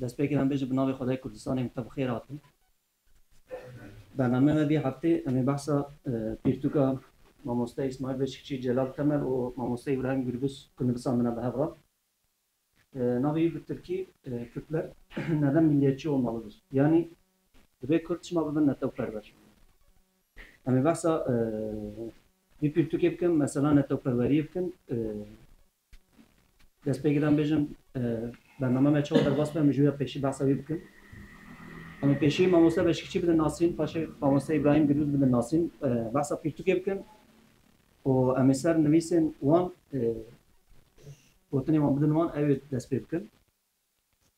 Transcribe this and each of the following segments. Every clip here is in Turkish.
دەستپێکی ئەم بێژە بناوی خدای کوردستانی تە بخێر هاتن. برنامه ما بی هفته امی بحثا پیرتوکا مامۆستا ئیسماعیل بەشکچی جەلال تەمەل و مامۆستا ئیبراهیم گوربز کوردستان buna به هەڤڕا. Navê bi Tirkî Kürtler neden milliyetçi olmalıdır? Yani ve Kürt çima bibin netewperwer. Em ê behsa bir Pirtûkê bikin, mesela netewperweriyê bikin. Destpêkê de bêjin bername me çawa derbas be em jûya pêşî behsa wî bikin. Em ê pêşî mamoste Beşikçî bidin nasîn, paşê mamoste İbrahim Gürbüz bidin nasîn. Behsa Pirtûkê bikin û em ê ser nivîsên wan gotinê wan bidin wan ew ê dest pê bikin.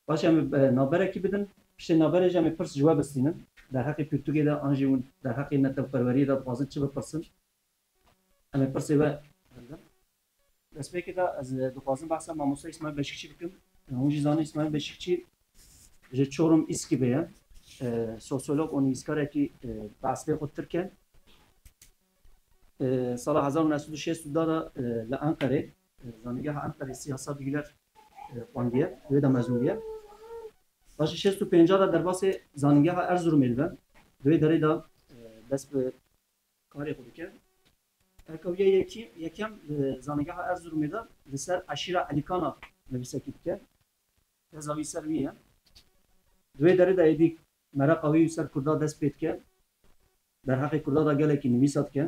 Baş em naberekî bidin, piştî naberê jî em ê pirs ji we bistînin. Der heqê Pirtûkê de an jî hûn der heqê netewperweriyê de dixwazin çi bipirsin. Em ê pirsê we destpêkê de ez dixwazim behsa mamoste İsmail Beşikçî bikim. Hûn jî zanin İsmail Beşikçî ji Çorum İskîbê ye. Sosyolog û nivîskarekî bi eslê xwe Tirk e. Sala 1960 da li Enqerê zanîngeha Enqerê siyasa bilgiler xwendiye, wê de mezûn bûye. Başî 65 da derbasê zanîngeha Erzurumê dibe. Wê derê da dest bi karê xwe dike. Erkeviye yekem zanîngeha Erzurumê da li ser Eşîra Elîkana nivîsekî dike. Teza wî ser wî ye. Wê derê de êdî mereqa wî ser Kurda dest pê dike. Derheqê Kurda da gelekî nivîsa dike.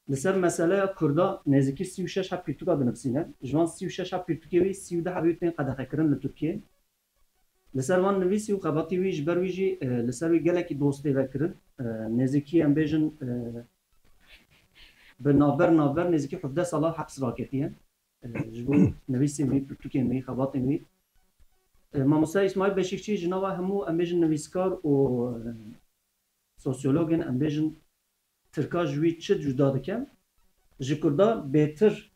Li ser meseleya Kurda nêzîkî 36 heb Pirtûka dinivîsîne. Ji wan 36 heb Pirtûkê wî 32 hebû tên qedexekirin li Tirkiyê. Li ser van nivîsî û xebatî wî ji ber wî jî li ser wî gelekî dostê vekirin. Nêzîkî em bêjin bi navber nêzîkî 17 sala heps raketiye. Ji bo nivîsên wî, Pirtûkên wî, xebatên wî. Mamoste İsmail Beşikçî ji nava hemû em bêjin nivîskar û sosyologên em bêjin Tirka ji wî çi cuda dike? Ji Kurda bêtir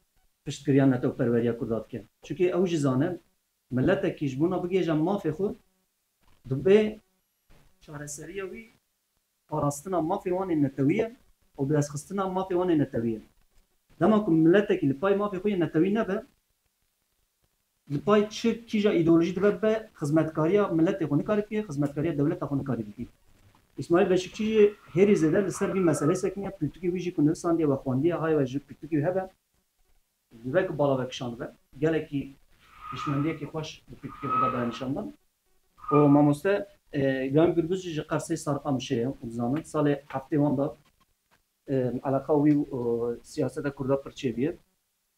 piştgiriya netewperweriya Kurda dike. Çünkü ew jî zane milletekî ji bûna bigêje mafê xwe dibe çareseriya wî parastina mafê wan ê netewî ye û bi destxistina mafê wan ê netewî ye. Dema ku milletekî li pay mafê xwe yê netewî nebe, li pay çi kîja îdeolojî dibe be xizmetkariya milletê xwe nikarî bike, xizmetkariya dewleta xwe nikarî bike. İsmail Beşikçî jî herî zêde li ser vî meselê sekiniye Pirtûkê wî jî ku nivisandiye ve xwendiye hay ve ji Pirtûkê hebe vek bala vekişan be. Gelekî pişmendiyekî xweş li Pirtûkê xwe da nîşandan. û mamoste İbrahim Gürbüz jî ji Qersê Sarqamişê ye zanin. Salê heftê wan da eleqa wî siyaseta Kurda pir çêbûye.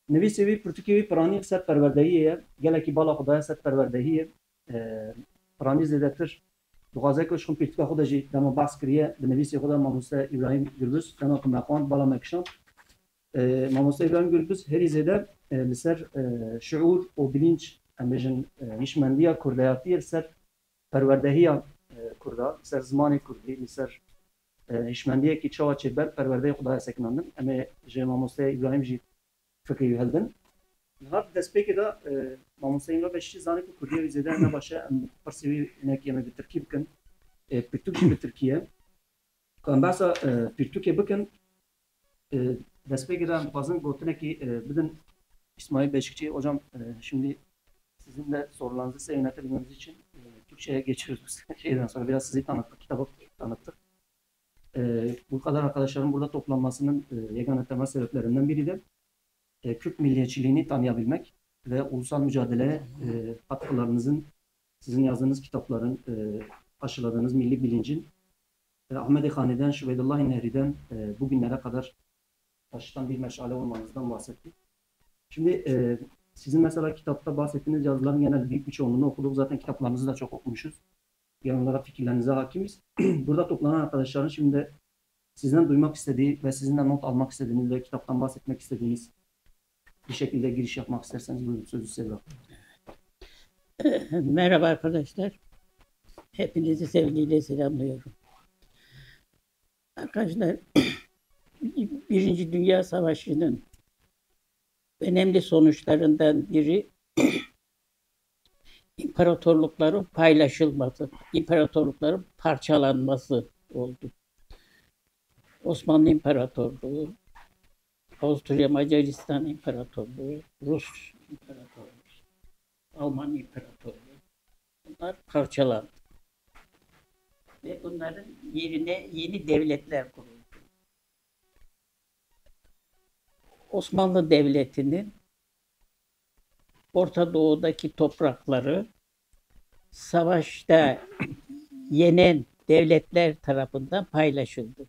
Nivîsê wî Pirtûkê wî piranî serperwerdehiyê ye. Gelekî bala xwe daye serperwerdehî ye. Piranî zêdetir dixwaze ku ji Pirtûka xwe de jî dema behs kiriye bi nivîsê xwe de mamoste İbrahim Gürbüz dema ku me xwand bala me kişand. Mamoste İbrahim Gürbüz herî zêde li ser şuur û bilinç em bêjin hîşmendiya kurdayatiyê li ser perwerdehiya Kurda, li ser zimanê Kurdî, li ser hîşmendiyekî çawa çêber perwerdeyê xwe daye sekinandin. Em ê ji mamoste İbrahim jî fikirî wî heldin. Niha destpêkê de mamoste İmre Beşikçî zanî ku Kurdiyê wî zêde ne baş e em pirsê wî hinekî em ê bi Tirkî bikin. Pirtûk jî bi Tirkiye. Ku em behsa Pirtûkê bikin destpêkê de em dixwazin gotinekî bidin İsmail Beşikçi. Hocam şimdi sizin de sorularınızı yönetebilmemiz için Türkçe'ye geçiyoruz. Şeyden sonra biraz sizi tanıttık, kitabı tanıttık. Bu kadar arkadaşların burada toplanmasının yegane temel sebeplerinden biri de Kürt milliyetçiliğini tanıyabilmek ve ulusal mücadeleye katkılarınızın, sizin yazdığınız kitapların, aşıladığınız milli bilincin Ahmet-i Hane'den, Şüveydullah-i Nehri'den bugünlere kadar taşıtan bir meşale olmanızdan bahsettik. Şimdi sizin mesela kitapta bahsettiğiniz yazıların genel büyük bir çoğunluğunu okuduk. Zaten kitaplarınızı da çok okumuşuz. Genel olarak fikirlerinize hakimiz. Burada toplanan arkadaşların şimdi sizden duymak istediği ve sizinle not almak istediğiniz ve kitaptan bahsetmek istediğiniz bir şekilde giriş yapmak isterseniz buyurun, sözü size bırakın. Merhaba arkadaşlar. Hepinizi sevgiyle selamlıyorum. Arkadaşlar, Birinci Dünya Savaşı'nın önemli sonuçlarından biri imparatorlukların paylaşılması, imparatorlukların parçalanması oldu. Osmanlı İmparatorluğu, Avusturya Macaristan İmparatorluğu, Rus İmparatorluğu, Alman İmparatorluğu, parçalandı. Ve bunların yerine yeni devletler kuruldu. Osmanlı Devleti'nin Orta Doğu'daki toprakları savaşta yenen devletler tarafından paylaşıldı.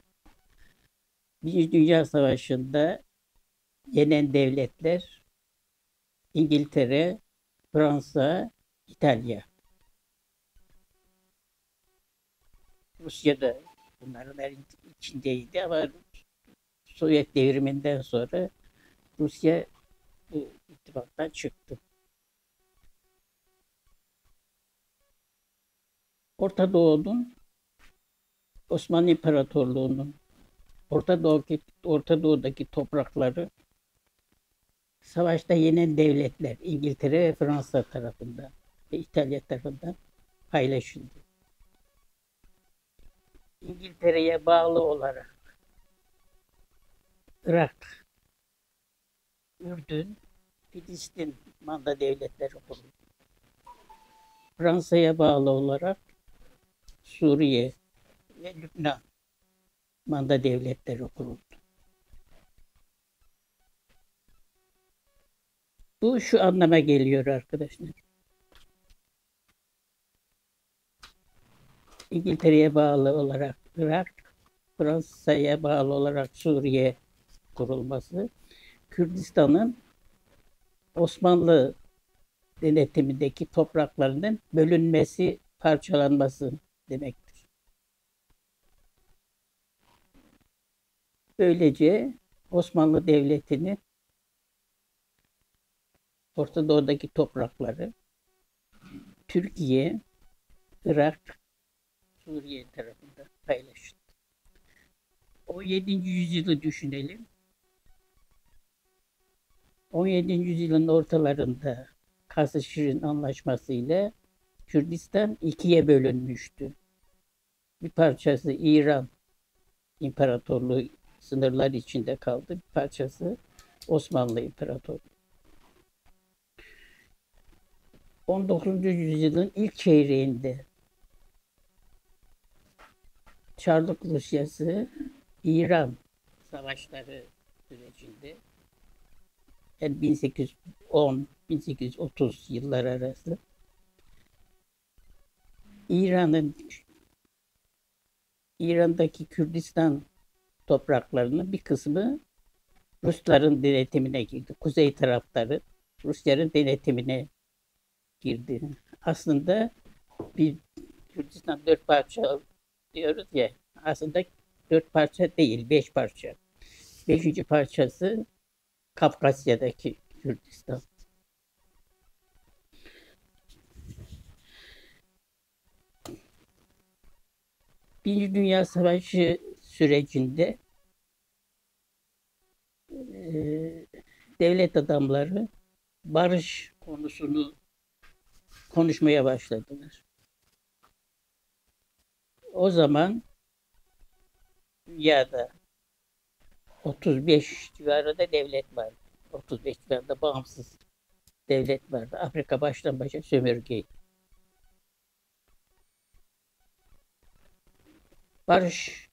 Birinci Dünya Savaşı'nda yenen devletler İngiltere, Fransa, İtalya. Rusya da bunların içindeydi ama Sovyet devriminden sonra Rusya bu ittifaktan çıktı. Orta Doğu'nun Osmanlı İmparatorluğu'nun Orta Doğu'daki toprakları savaşta yenen devletler İngiltere ve Fransa tarafından ve İtalya tarafından paylaşıldı. İngiltere'ye bağlı olarak Irak, Ürdün, Filistin manda devletleri kuruldu. Fransa'ya bağlı olarak Suriye ve Lübnan manda devletleri kuruldu. Bu şu anlama geliyor arkadaşlar. İngiltere'ye bağlı olarak Irak, Fransa'ya bağlı olarak Suriye kurulması, Kürdistan'ın Osmanlı denetimindeki topraklarının bölünmesi, parçalanması demektir. Böylece Osmanlı Devleti'nin Orta Doğu'daki toprakları Türkiye, Irak, Suriye tarafından paylaşıldı. 17. yüzyılı düşünelim. 17. yüzyılın ortalarında Kasr-ı Anlaşması ile Kürdistan ikiye bölünmüştü. Bir parçası İran İmparatorluğu sınırları içinde kaldı. Bir parçası Osmanlı İmparatorluğu. 19. yüzyılın ilk çeyreğinde Çarlık Rusyası İran savaşları sürecinde yani 1810-1830 yıllar arası İran'daki Kürdistan topraklarının bir kısmı Rusların denetimine girdi. Kuzey tarafları Rusların denetimine girdi. Aslında bir Kürdistan 4 parça diyoruz ya, aslında 4 parça değil, 5 parça. 5. parçası Kafkasya'daki Kürdistan. Birinci Dünya Savaşı sürecinde devlet adamları barış konusunu konuşmaya başladılar. O zaman dünyada 35 civarında devlet vardı. 35 civarında bağımsız devlet vardı. Afrika baştan başa sömürgeydi. Barış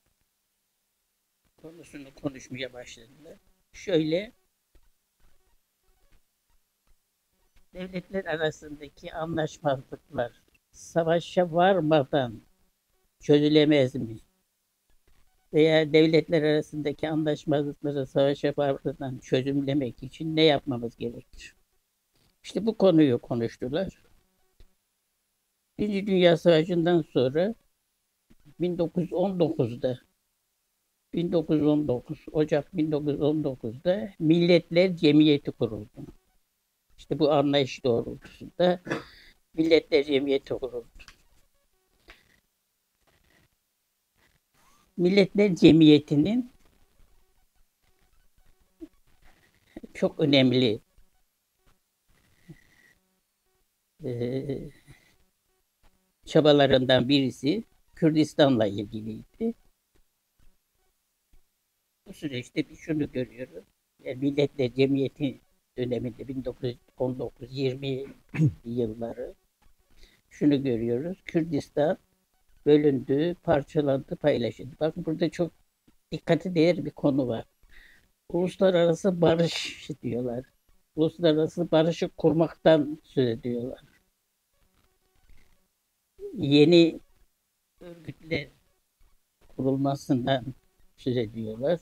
konusunu konuşmaya başladılar. Şöyle, devletler arasındaki anlaşmazlıklar savaşa varmadan çözülemez mi? Veya devletler arasındaki anlaşmazlıkları savaşa varmadan çözümlemek için ne yapmamız gerekir? İşte bu konuyu konuştular. Birinci Dünya Savaşı'ndan sonra 1919 Ocak 1919'da Milletler Cemiyeti kuruldu. İşte bu anlayış doğrultusunda Milletler Cemiyeti kuruldu. Milletler Cemiyeti'nin çok önemli çabalarından birisi Kürdistan'la ilgiliydi. Bu süreçte biz şunu görüyoruz. Yani Milletler Cemiyeti döneminde 1919-20 yılları şunu görüyoruz. Kürdistan bölündü, parçalandı, paylaşıldı. Bakın burada çok dikkate değer bir konu var. Uluslararası barış diyorlar. Uluslararası barışı kurmaktan söz ediyorlar. Yeni örgütler kurulmasından söz ediyorlar.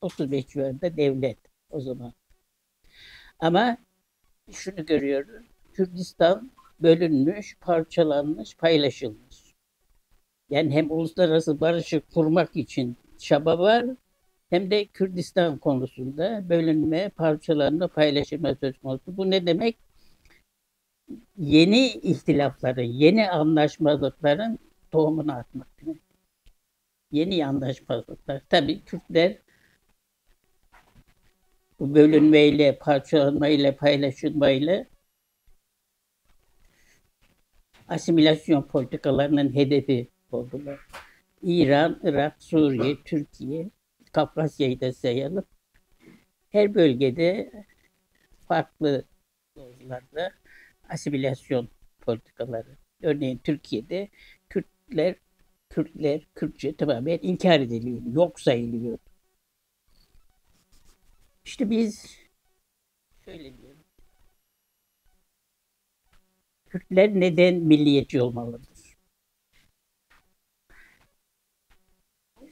35 civarında devlet o zaman. Ama şunu görüyoruz. Kürdistan bölünmüş, parçalanmış, paylaşılmış. Yani hem uluslararası barışı kurmak için çaba var, hem de Kürdistan konusunda bölünme, parçalanma, paylaşılma söz konusu. Bu ne demek? Yeni ihtilafların, yeni anlaşmazlıkların tohumunu atmak demek. Yeni anlaşmazlıklar. Tabii Kürtler bu bölünmeyle, parçalanmayla, paylaşılmayla asimilasyon politikalarının hedefi oldular. İran, Irak, Suriye, Türkiye, Kafkasya'yı da sayalım. Her bölgede farklı dozlarda asimilasyon politikaları. Örneğin Türkiye'de Kürtler, Kürtçe tamamen inkar ediliyor, yok sayılıyor. İşte biz şöyle diyoruz. Kürtler neden milliyetçi olmalıdır?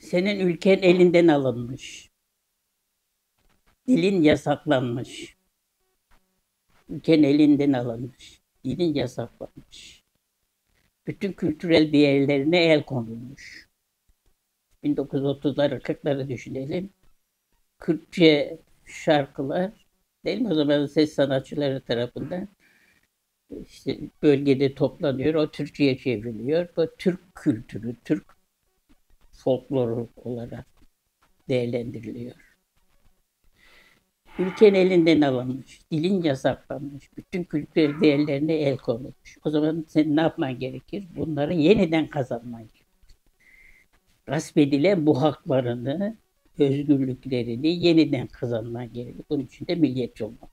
Senin ülken elinden alınmış. Dilin yasaklanmış. Ülken elinden alınmış. Dilin yasaklanmış. Bütün kültürel değerlerine el konulmuş. 1930'ları 40'ları düşünelim. Kürtçe şarkılar değil mi? O zaman ses sanatçıları tarafından işte bölgede toplanıyor. O Türkçe'ye çevriliyor. Bu Türk kültürü, Türk folkloru olarak değerlendiriliyor. Ülken elinden alınmış, dilin yasaklanmış, bütün kültürel değerlerine el konulmuş. O zaman sen ne yapman gerekir? Bunları yeniden kazanman gerekir. Gasp edilen bu haklarını, özgürlüklerini yeniden kazanman gerekir. Bunun için de milliyetçi olmak.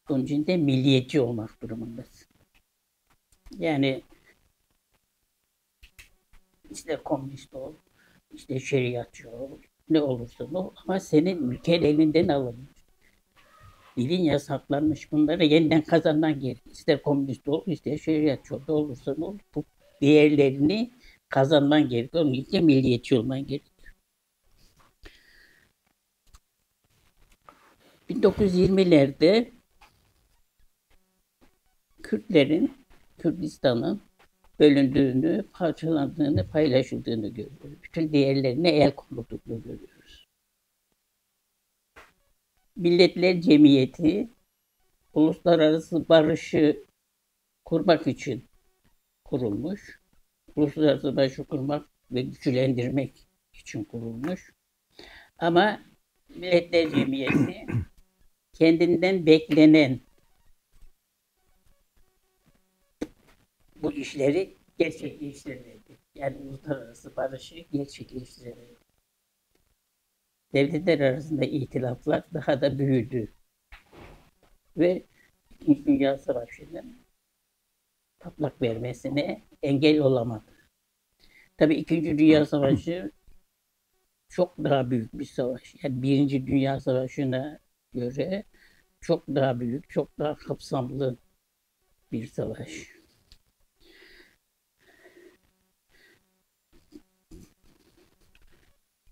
Bunun için de milliyetçi olmak durumundasın. Yani işte komünist ol, işte şeriatçı ol, ne olursa ol ama senin ülken elinden alınmış. Dilin yasaklanmış. Bunları yeniden kazanman gerekir. İster komünist ol, ister şeriatçı ol, ne olursa ol. Bu değerlerini kazanman gerekir. Onun için milliyetçi olman gerekir. 1920'lerde Kürtlerin, Kürdistan'ın bölündüğünü, parçalandığını, paylaşıldığını görüyoruz. Bütün değerlerine el konulduğunu görüyoruz. Milletler Cemiyeti uluslararası barışı kurmak için kurulmuş. Uluslararası barışı kurmak ve güçlendirmek için kurulmuş. Ama Milletler Cemiyeti kendinden beklenen bu işleri gerçekleştirmedi. Yani uluslararası barışı gerçekleştirmedi. Devletler arasında ihtilaflar daha da büyüdü. Ve İkinci Dünya Savaşı'nın patlak vermesine engel olamadı. Tabii İkinci Dünya Savaşı çok daha büyük bir savaş. Yani Birinci Dünya Savaşı'na göre çok daha büyük, çok daha kapsamlı bir savaş.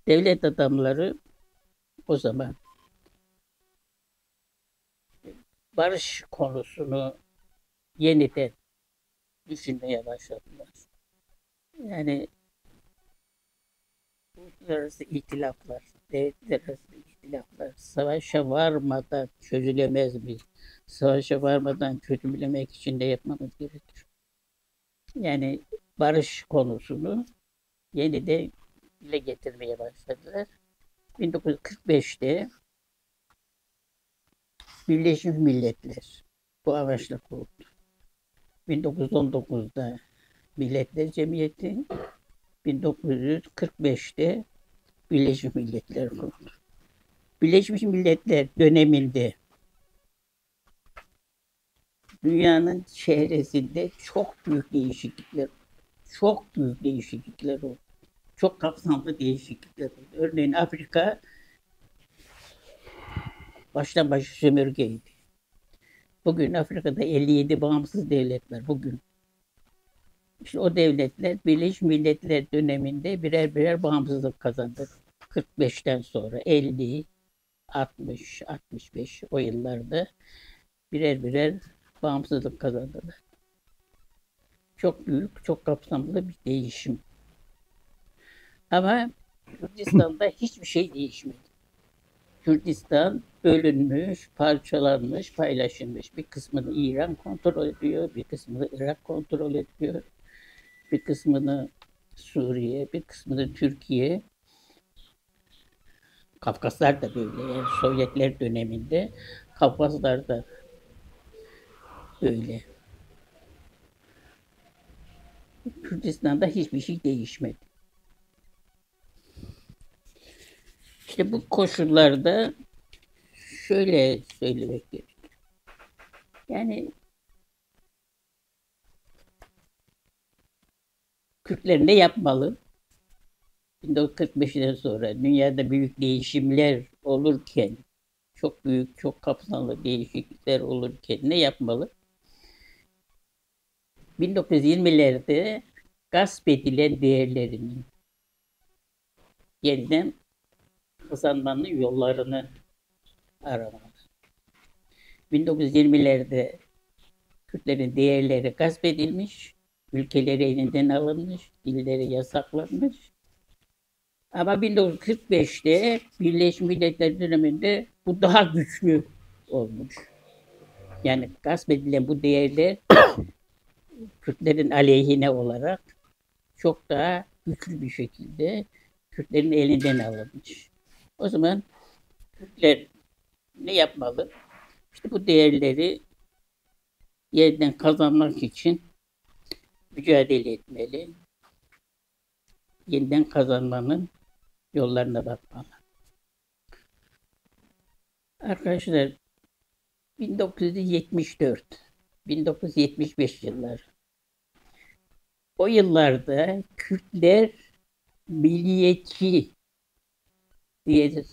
Devlet adamları o zaman barış konusunu yeniden düşünmeye başladılar. Yani uluslararası ihtilaflar, devletler arası ihtilaflar savaşa varmadan çözülemez mi? Savaşa varmadan çözülemek için de yapmamız gerekir. Yani barış konusunu yeniden dile getirmeye başladılar. 1945'te Birleşmiş Milletler bu amaçla kuruldu. 1919'da Milletler Cemiyeti, 1945'te Birleşmiş Milletler kuruldu. Birleşmiş Milletler döneminde dünyanın çevresinde çok büyük değişiklikler oldu. Çok kapsamlı değişiklikler oldu. Örneğin Afrika baştan başa sömürgeydi. Bugün Afrika'da 57 bağımsız devlet var. Bugün. İşte o devletler Birleşmiş Milletler döneminde birer birer bağımsızlık kazandı. 45'ten sonra 50, 60, 65 o yıllarda birer birer bağımsızlık kazandılar. Çok büyük, çok kapsamlı bir değişim. Ama Kürdistan'da hiçbir şey değişmedi. Kürdistan bölünmüş, parçalanmış, paylaşılmış. Bir kısmını İran kontrol ediyor, bir kısmını Irak kontrol ediyor, bir kısmını Suriye, bir kısmını Türkiye. Kafkaslar da böyle. Yani Sovyetler döneminde Kafkaslar da böyle. Kürdistan'da hiçbir şey değişmedi. İşte bu koşullarda şöyle söylemek gerekiyor. Yani Kürtler ne yapmalı? 1945'ten sonra dünyada büyük değişimler olurken, çok büyük, çok kapsamlı değişiklikler olurken ne yapmalı? 1920'lerde gasp edilen değerlerinin yeniden kazanmanın yollarını aramalı. 1920'lerde Kürtlerin değerleri gasp edilmiş, ülkeleri elinden alınmış, dilleri yasaklanmış. Ama 1945'te Birleşmiş Milletler döneminde bu daha güçlü olmuş. Yani gasp edilen bu değerler Kürtlerin aleyhine olarak çok daha güçlü bir şekilde Kürtlerin elinden alınmış. O zaman Kürtler ne yapmalı? İşte bu değerleri yeniden kazanmak için mücadele etmeli. Yeniden kazanmanın yollarına bakmalı. Arkadaşlar 1974, 1975 yılları. O yıllarda Kürtler milliyetçi diye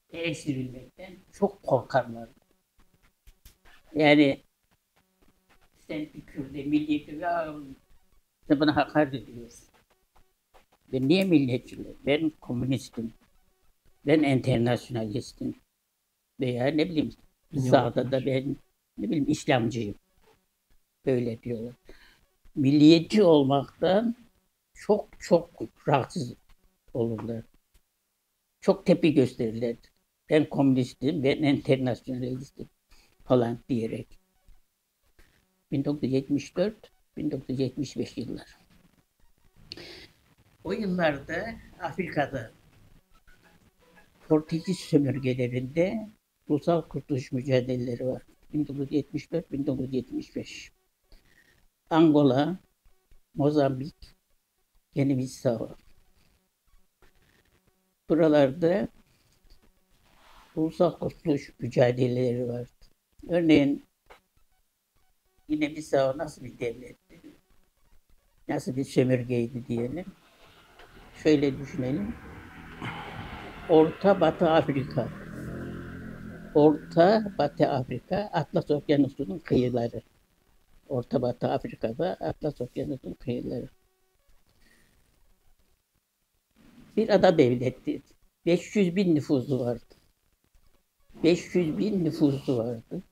eleştirilmekten çok korkarlar. Yani sen bir Kürt'e milliyetçi, ya sen bana hakaret ediyorsun. Ben niye milliyetçiyim? Ben komünistim. Ben internasyonalistim. Veya ne bileyim sağda da ben ne bileyim İslamcıyım. Böyle diyorlar. Milliyetçi olmaktan çok rahatsız olurlar. Çok tepki gösterirler. Ben komünistim, ben internasyonalistim falan diyerek. 1974-1975 yıllar. O yıllarda Afrika'da Portekiz sömürgelerinde ulusal kurtuluş mücadeleleri var. 1974-1975. Angola, Mozambik, Gine-Bissau. Buralarda ulusal kurtuluş mücadeleleri var. Örneğin Gine-Bissau nasıl bir devletti? Nasıl bir sömürgeydi diyelim. Şöyle düşünelim. Orta Batı Afrika. Orta Batı Afrika, Atlas Okyanusu'nun kıyıları. Orta Batı Afrika'da Atlas Okyanusu'nun kıyıları. Bir ada devletti. 500 bin nüfusu vardı. 500 bin nüfusu vardı.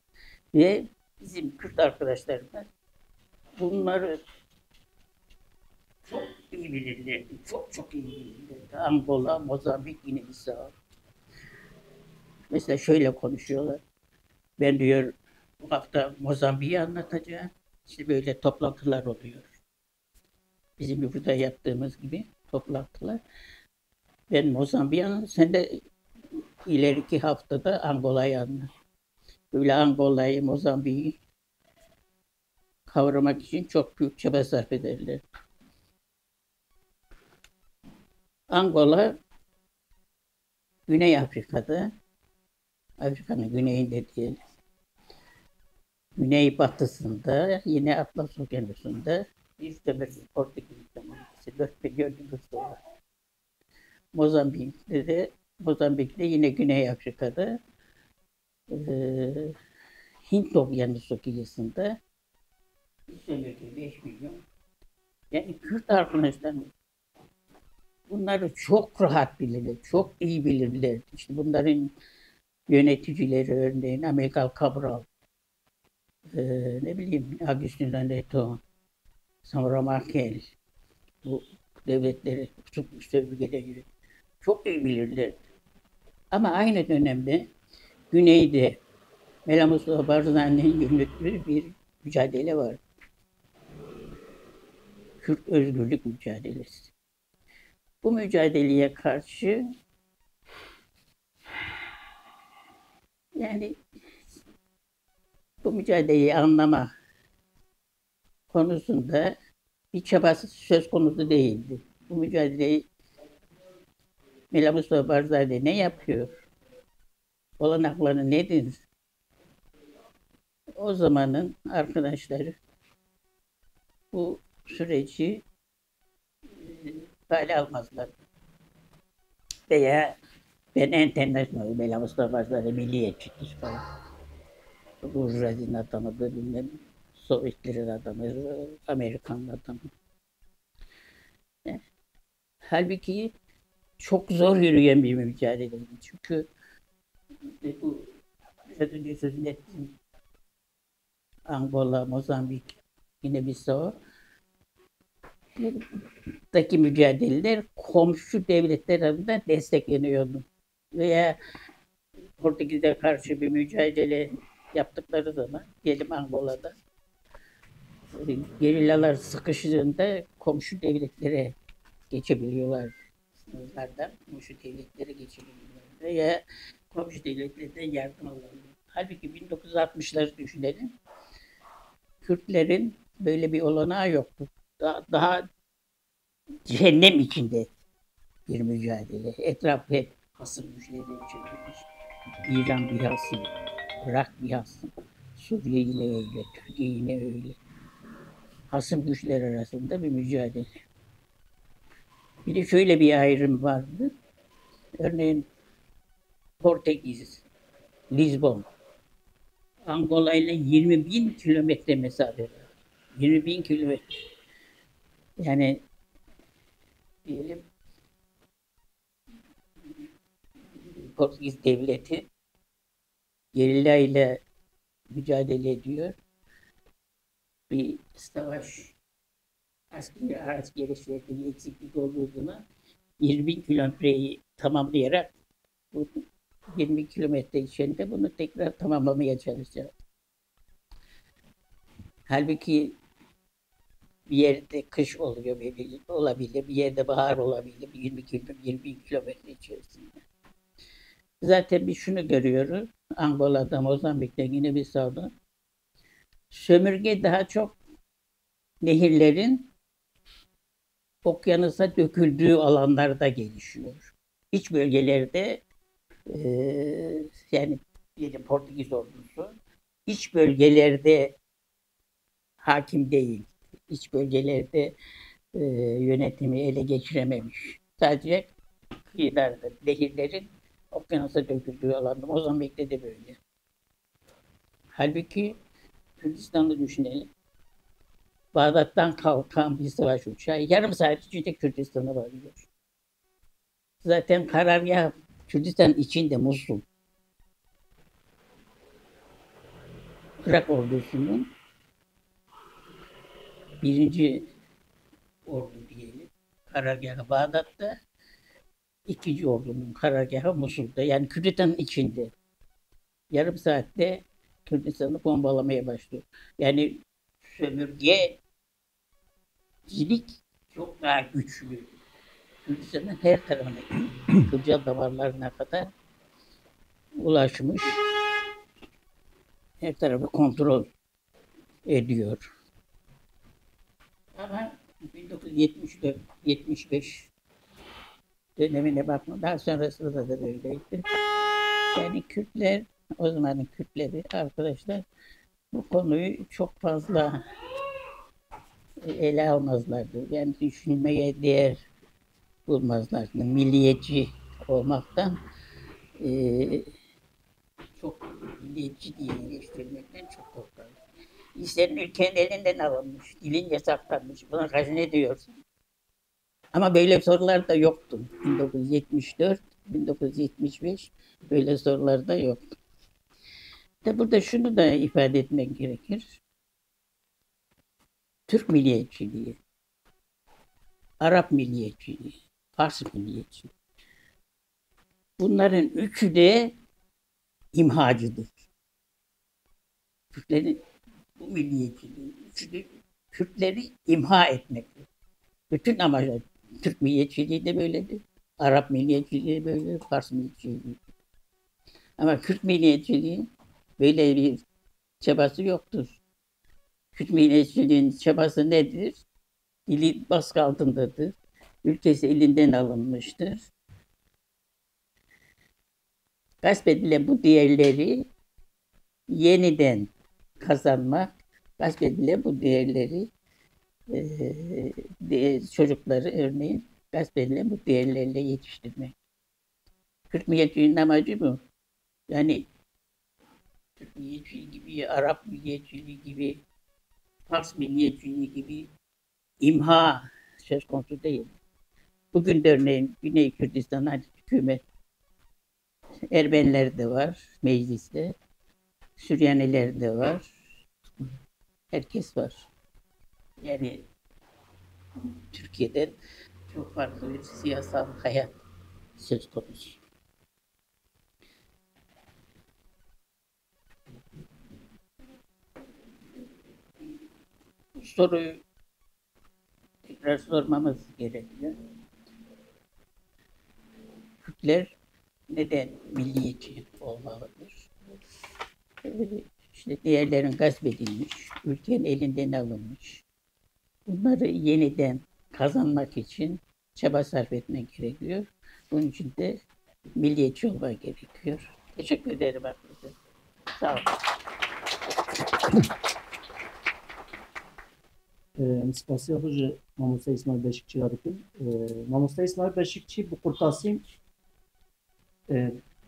Ve bizim Kürt arkadaşlarımız bunları çok iyi bilirlerdi. Çok iyi bilirlerdi. Angola, Mozambik, Gine-Bissau. Mesela şöyle konuşuyorlar. Ben diyor bu hafta Mozambik'i anlatacağım. İşte böyle toplantılar oluyor. Bizim burada yaptığımız gibi toplantılar. Ben Mozambik'i anlatacağım. Sen de ileriki haftada Angola'yı anlat. Böyle Angola'yı, Mozambik'i kavramak için çok büyük çaba sarf ederler. Angola, Güney Afrika'da, Afrika'nın güneyinde diyelim. güneybatısında yine Atlas Okyanusu'nda bir sömürge Portekiz sömürgesi 4 milyon yıl sonra. Mozambik'te yine Güney Afrika'da Hint Okyanusu kıyısında bir sömürge 5 milyon. Yani Kürt arkadaşlar bunları çok rahat bilirler, çok iyi bilirler. İşte bunların yöneticileri örneğin Amilcar Cabral, ne bileyim Agustin Neto, Samora Machel, bu devletleri tutmuş sömürgeleri çok iyi bilirler. Ama aynı dönemde güneyde Mela Mustafa Barzani'nin yürüttüğü bir mücadele var. Kürt özgürlük mücadelesi. Bu mücadeleye karşı yani bu mücadeleyi anlama konusunda bir çabası söz konusu değildi. Bu mücadeleyi Mela Mustafa Barzani ne yapıyor? Olanakları nedir? O zamanın arkadaşları bu süreci kale almazlar. Veya ben international, Mela Mustafa Barzani milliyetçidir falan. Burjuvazi'nin adamı, bilmem Sovyetlerin adamı, Amerikan'ın adamı. Halbuki çok zor yürüyen bir mücadele. Çünkü bu biraz önce sözünü ettiğim Angola, Mozambik, Gine-Bissau buradaki mücadeleler komşu devletler tarafından destekleniyordu. Veya Portekiz'e karşı bir mücadele yaptıkları zaman, diyelim Angola'da, gerillalar sıkıştığında komşu devletlere geçebiliyorlar. Sınırlardan komşu devletlere geçebiliyorlar. Veya komşu devletlerden yardım alabiliyorlar. Halbuki 1960'ları düşünelim. Kürtlerin böyle bir olanağı yoktu. Daha cehennem içinde bir mücadele. Etrafı hep hasım güçlerine çevrilmiş. İran bir hasım, Irak bir hasım, Suriye yine öyle, Türkiye yine öyle. Hasım güçler arasında bir mücadele. Bir de şöyle bir ayrım vardı. Örneğin Portekiz, Lizbon, Angola ile 20.000 kilometre mesafe. 20.000 kilometre. Yani diyelim Portekiz devleti gerilla ile mücadele ediyor. Bir savaş askeri araç gelişlerinde bir eksiklik olduğu zaman 20.000 kilometreyi tamamlayarak bu 20 kilometre içinde bunu tekrar tamamlamaya çalışacak. Halbuki bir yerde kış oluyor olabilir, bir yerde bahar olabilir, 20 kilometre içerisinde. Zaten biz şunu görüyoruz, Angola'da, Mozambik'te, Gine-Bissau'da sömürge daha çok nehirlerin okyanusa döküldüğü alanlarda gelişiyor. İç bölgelerde yani diyelim Portekiz ordusu iç bölgelerde hakim değil. İç bölgelerde yönetimi ele geçirememiş. Sadece kıyılarda nehirlerin okyanusa döküldüğü alanda. Mozambik'te de böyle. Halbuki Kürdistan'ı düşünelim. Bağdat'tan kalkan bir savaş uçağı yarım saat içinde Kürdistan'a varıyor. Zaten karargah Kürdistan içinde Musul. Irak ordusunun birinci ordu diyelim. Karargahı Bağdat'ta, ikinci ordunun karargahı Musul'da. Yani Kürdistan'ın içinde. Yarım saatte Kürdistan'ı bombalamaya başlıyor. Yani sömürgecilik çok daha güçlü. Kürdistan'ın her tarafına, kılcal damarlarına kadar ulaşmış. Her tarafı kontrol ediyor. Ama 1974-75 dönemine bakma, daha sonrasında da böyleydi. Yani Kürtler, o zamanın Kürtleri arkadaşlar bu konuyu çok fazla ele almazlardı. Yani düşünmeye değer bulmazlardı. Milliyetçi olmaktan eee, çok milliyetçi diye eleştirmekten çok korkarlar. İşlerin ülkenin elinden alınmış, dilin yasaklanmış. Buna karşı ne diyorsun? Ama böyle sorular da yoktu. 1974, 1975 böyle sorular da yoktu. De burada şunu da ifade etmek gerekir. Türk milliyetçiliği, Arap milliyetçiliği, Fars milliyetçiliği. Bunların üçü de imhacıdır. Türklerin bu milliyetçiliği, üçü de Kürtleri imha etmektir. Bütün amacı Türk milliyetçiliği de böyledir. Arap milliyetçiliği de böyledir, Fars milliyetçiliği de. Ama Kürt milliyetçiliği böyle bir çabası yoktur. Kürt milliyetçiliğin çabası nedir? Dili baskı altındadır. Ülkesi elinden alınmıştır. Gasp edilen bu değerleri yeniden kazanmak, gasp edilen bu değerleri çocukları örneğin gasp edilen bu değerlerle yetiştirmek. Kürt milliyetçiliğinin amacı bu. Yani Türk milliyetçiliği gibi, Arap milliyetçiliği gibi, Fars milliyetçiliği gibi imha söz konusu değil. Bugün de örneğin Güney Kürdistan'da hükümet Ermeniler de var mecliste, Süryaniler de var, herkes var. Yani Türkiye'de çok farklı bir siyasal hayat söz konusu. Bu soruyu tekrar sormamız gerekiyor. Kürtler neden milliyetçi olmalıdır? İşte değerlerin gasp edilmiş, ülkenin elinden alınmış. Bunları yeniden kazanmak için çaba sarf etmek gerekiyor. Bunun için de milliyetçi olmak gerekiyor. Teşekkür ederim arkadaşlar. Sağ olun. Spasiya xwe ji Mamoste İsmail Beşikçi ya dikim. Mamoste İsmail Beşikçi bu kurtasîm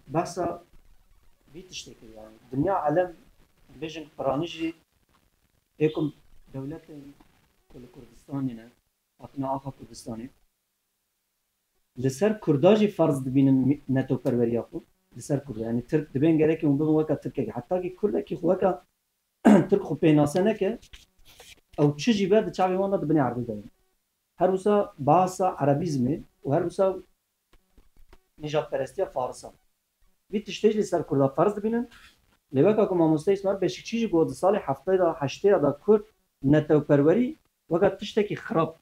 behsa vî tiştekî yani. Dinya elem bêjin piranî jî êkum dewletên ku li Kurdistanê ne hatine axa Kurdistanê li ser Kurda jî farz dibînin netewperweriya xwe li ser Kurda yani Tirk dibên gerekî hûn bibin weka Tirkekî heta kî Kurdekî xwe weka Tirk xwe pênase neke ew çi jî be di çavê wan de dibinê erdê de her wisa bahsa Erebîzmê û her wisa nijadperestiya Farisa vî tiştê jî li ser Kurda farz dibînin lê weka ku Mamoste İsmail Beşikçî jî got di salê heftê da heştê da Kurd netewperwerî weka tiştekî xirab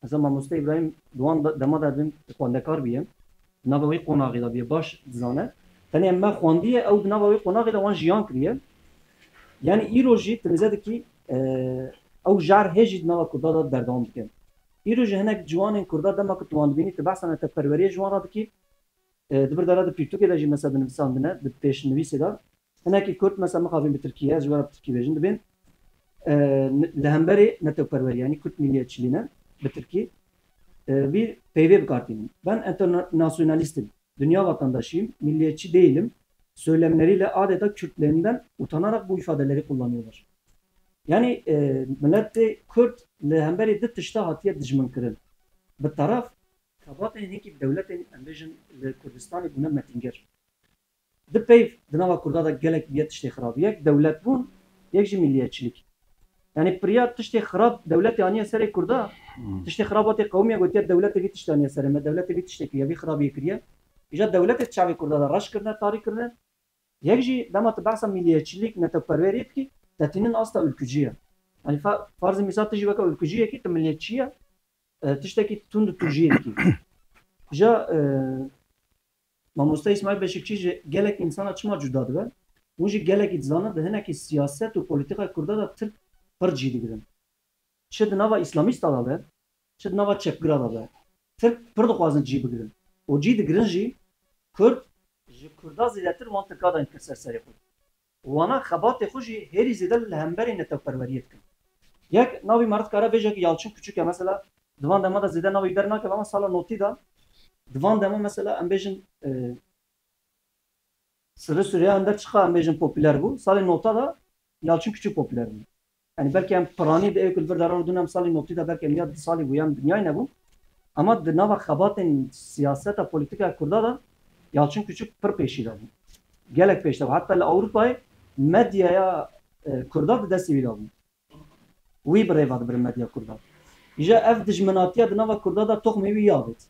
mesela Mamoste İbrahim Doğan dema da din xwendekar bîye nava wî qonaxê da bîye baş dizane tenê me xwendiye ew di nava wî qonaxê da wan jiyan kiriye yani îro jî tu nizê dikî ew jar hêjî di nava Kurda da berdewam dikin îro jî hinek ciwanên Kurda dema ku tu wan dibînî tu behsa netewperweriyê ji wan re dikî di bir dere di pirtûkê de jî mesela dinivîsandine di pêşnivîsê de hinekî Kurd mesela mixabin bi Tirkiye ez ji we re bi Tirkî bêjin dibên li hemberê netewperwerî yani Kurd milliyetçiliğine bi Tirkî bir peyvê bikartînin. Ben internasyonalistim. Dünya vatandaşıyım. Milliyetçi değilim. Söylemleriyle adeta Kürtlerinden utanarak bu ifadeleri kullanıyorlar. Yani millet de Kürt li hemberê di tişta hatiye dijmin kirin. Bir taraf kabatên hekî devletên em bêjin li Kurdistanê bûne metîngir. Di peyv di nava Kurda da gelek biye tiştê xirab. Yek devlet bûn, yek jî milliyetçilik. Yani priya tiştê xirab devletê aniye serê Kurda tiştê xirabatê qewmiye gotiye devletê vî tiştê aniye serê me devletê vî tiştê kiriye vî xirabiyê kiriye. İja devletê çavê Kurda da reş kirine, tarî kirine. Yek jî dema tu behsa milliyetçilik netewperweriyê dikî tetînin asta ülkücü ye. Yani farzê misal tu jî weka ülkücü yekî tu milliyetçi ye tiştekî tund tu jî dikî. İja Mamoste İsmail Beşikçî jî gelek insana çima cuda dibe. Hûn jî gelekî dizane di hinekî siyaset û polîtika Kurda da Tirk pir cî digirin. Çi di nava İslamîsta da be, çi di nava çepgira da be. Tirk pir dixwazin cî bigirin. O cî digirin jî Kurd ji Kurda zêdetir wan Tirka da kir ser serê xwe. وانا خبات خوشی هری زیده لهمبری نتوپروریت کن یک ناوی مرد کارا بیجه که یالچین küçük ya mesela divan dema da zide navi der nakil ama sala noti da divan dema mesela em bejin sırı süreye ender çıka em bejin popüler bu sali nota da yalçın küçük popüler bu yani belki em prani de ekul bir darar dönem sali noti da belki em ya sali bu yem dünya ne bu ama de nava xabatın siyaseta politika kurda da yalçın küçük pır peşi da bu gelek peşte hatta Avrupa'yı medyaya kurda da desteği da bu وی برای واد بر مدیا کرد. ایجا اف دجمناتیا دنوا کرد دا توخ میوی یابت.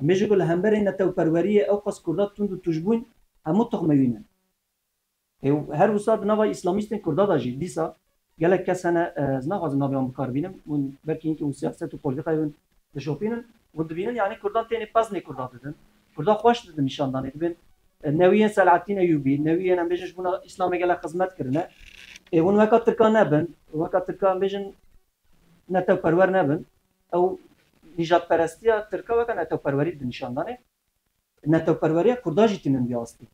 میشه کل همبری نتو پروریه او قص کرد تون دو تجبون همو توخ میوینه. هر وسط دنوا اسلامیستن کرد دا جی دیسا گله کسانه زنا غاز نابیام بکار بینم اون belki اینکه سیاست و politika یون دشوپینن و دبینن yani kurdan teni paz ne kurdan dedin. Kurdan hoş dedin nişandan edin. Neviyen Selahattin Eyyubi, neviyen em bejiş buna İslam'a gele hizmet kirine. اون وقت ترکان نبن وقت ترکان بیشن نتو پرور نبن او نجات پرستی ترکا وقت نتو پروری نشاندانه نتو پروری کرداجی تینن بیاستی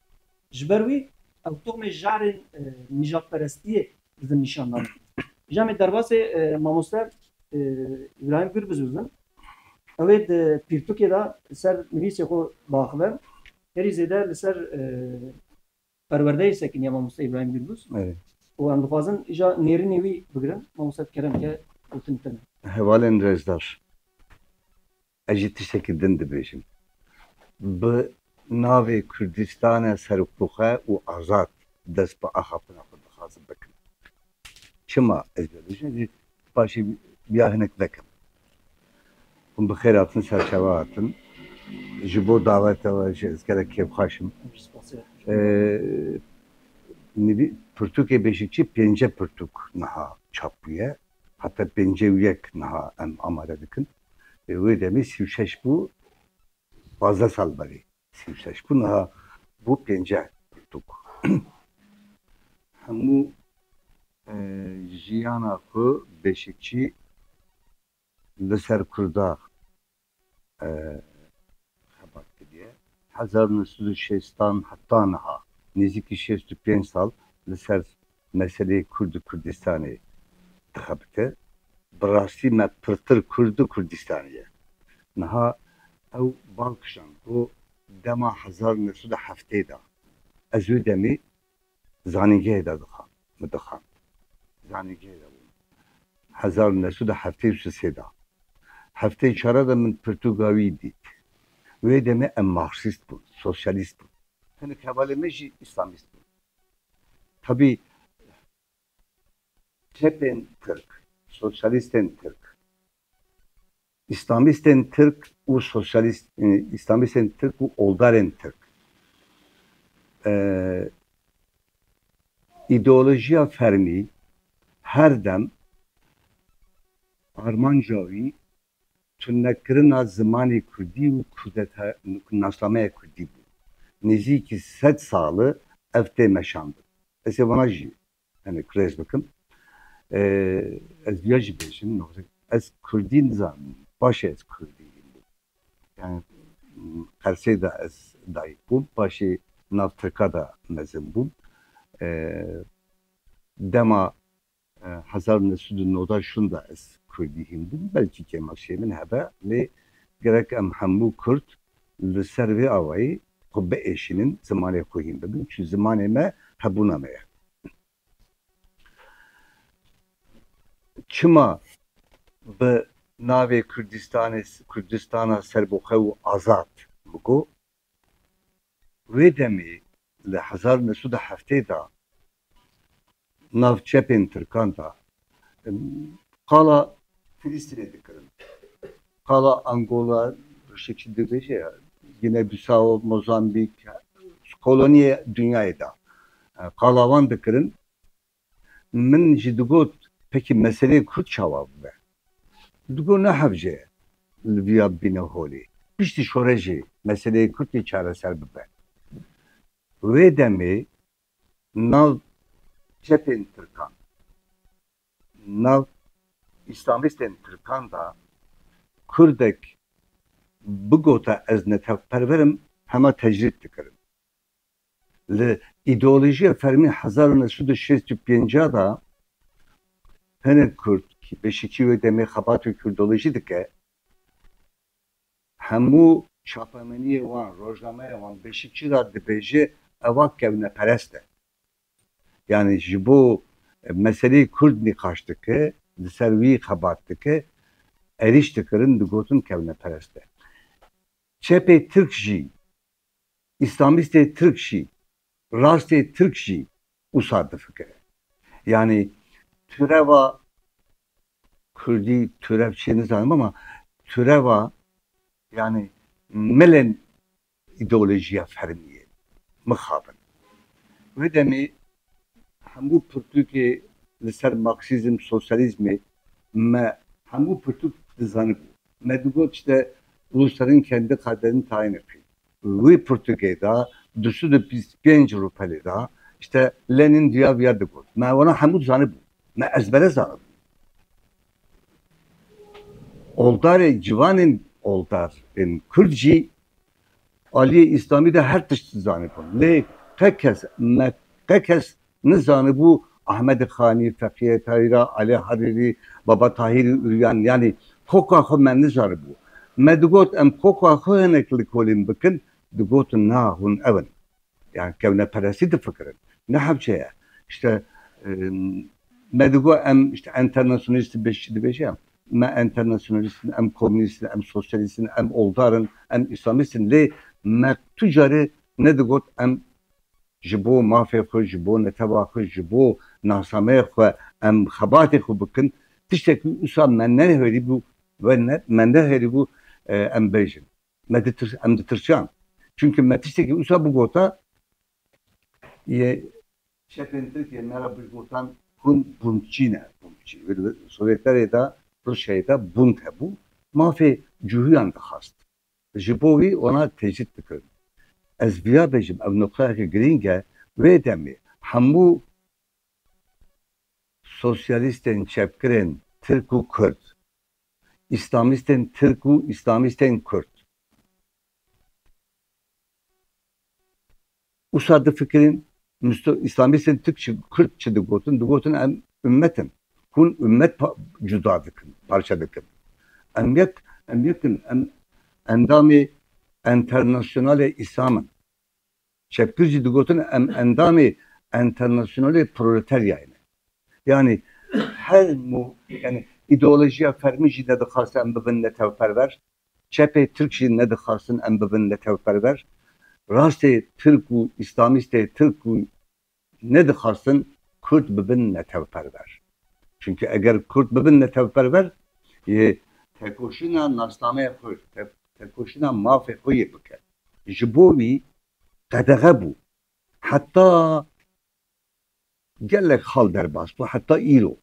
جبروی او تو مجار نجات پرستی نشاندانه جامع درباس ماموستر ابراهیم گربزوزن اوید پیرتوکی دا سر نویسی خو باخبر هری زیده لسر پرورده سکن یا ماموستر ابراهیم گربوز و هم دخوازن ایجا نیری نیوی بگرن ما مصد کرم که اوتن تنه هوالن رزدار اجی تشکر دند بیشم به ناوی کردستان سرکوخه و آزاد دست با آخابنا خود خواستم بکن چما ازدادشون باشی بیاهنک بکن اون بخیر آتن سرچوه آتن جبو دعوت و ازگره کیب خاشم Türkiye Beşikçi pence Türk naha çapıya hatta pence üyek naha em amara dikin ve demi sivşeş bu fazla salbari sivşeş bu naha bu pence Türk hamu jiyana ku Beşikçi Lüser Kurda habat diye 1960 hatta naha niziki 65 sal لسر مسئله کرد و کردستانی تخبته براستی ما پرتر کرد و کردستانیه نها او بالکشان و دما 1907 دا ازو دمی زانیگه دا دخان مدخان زانیگه دا بود 1907 دا هفته چاره دا من پرتوگاوی دید و دمی ام مارکسیست بود سوسیالیست بود هنه کواله میشی اسلامیست بود tabi Tepen Türk, Sosyalisten Türk, İslamisten Türk, u Sosyalist, İslamisten Türk, u Oldaren Türk. İdeolojiya fermi her dem Armancavi tünnekirina zamanı Kurdi u Kurdeta naslamaya Kurdi bu. Niziki set sağlı evte meşandı. Ese bana jî yani krez bakın ez viyajı beşim ez Kurdî nizanim baş ez Kurdîyim yani Karsê da ez dayık bûm başê nav Tirka da mezin bûm dema 1990 şun da ez Kurdîyim bûm belkî kemaşê min hebe lê gerek em hemû Kurd li ser vê awayî xwe biêşînin zimanê xwe hîn bibin çû zimanê me hebûna me ye çima bi navê Kurdistana serbixwe û azad bigo wê demê li 1907 da nav çepên Tirkan da qala Filistînê dikirin qala Angola şekil dibêje Gine-Bissau, Mozambik koloniye dünyayê da qalawan dikirin min jî digot peki meselê Kurd çawa bibe digot nehevce li vîya bîne holê piştî şore jî meseleyê Kurdê çareser bibe wê demê nav çepên Tirkan nav İslamistên Tirkan da Kurdek bigota ez netewperverim hema tecrid dikirin li ideolojiye fermi 1965 da hene Kürt ki beşiki ve demi xabat Kürdoloji dike hemu çapameniye wan rojnameye wan beşikçi da dibêje eva kevneperest e. Yani ji bo meseleyi Kurd nîqaş dike li ser wî xebat dike êriş dikirin digotin kevneperest e. Çepê Türk jî İslamistê Türk jî rastê Türk jî wisa difikire. Yani türeva Kurdî türev çê nizanim ama türeva yani melen ideolojiya fermiye mixabin. Ve demê hemû pirtûkê li ser Marksizm, sosyalizmê me hemû pirtûk dizanibû. Me digot işte ulusların kendi kaderini tayin ettiği. Wê pirtûkê da 225 rûpelê da işte Lenin diya viya digot. Me wana hemû dizanibû. Me ezbere zanibû. Oldarê civanên oldar in Kurd jî Aliyê İslamî de her tişt zanibûn. Lê qekes nizanibû Ahmed Xanî, Feqiye Tahîra, Ali Hariri, Baba Tahîr Üryan yani koka xwe me nizanibû. Me digot em koka xwe hinek li kolîn bikin digotin na hûn ew in. Yani kevneperestî difikirin. Ne hevçeye. İşte me digot em işte internasyonalist beşçi dibêje me internasyonalistin, em komünistin, em sosyalistin, em oldarın, em İslamistin. Lê me tu carê ne digot em ji bo mafê xwe, ji bo neteba xwe, ji bo nasameyê xwe em xebatê xwe bikin. Tiştekî wisa me neherîbû ve me neherîbû em bêjin. Em ditirçan. Çünkü me tiştekî wisa bigota yê çepên Tirkiye me ra bigotan hûn bûnçî ne. Sovyetlerê da Rusya'yı da bunt hebû. Mafê cûhiyan dixast. Ji bo wî ona tecrit dikirin. Ez viya bêjim ev noktayekî girîng e wê demê hemû sosyalistên çepkirên Tirk û Kurd, İslamistên Tirk û İslamistên Kurd wisa difikirin İslamistên Tirk çi Kurd çi digotin em ümmetin. Hûn ümmet cuda dikin, parça dikin. Em yekin endamê internasyonalê İslamın. Çepkir jî digotin em endamê internasyonalê proletaryayê. Yani her yani ideolojiya fermi jî ne dixwaste em bibin netewperwer. Çepê Tirk jî ne dixwastin em bibin netewperwer. Rastê Tirk û İslamistê Tirk û ne dixwastin Kurd bibin netewperwer. Çünkü eğer Kürt bibin netewperwer tekoşîna nasnameyê xwe, tekoşîna mafê xwe yê bike. Ji bo wî qedexe bû. Heta gelek hal derbas bû, heta îro.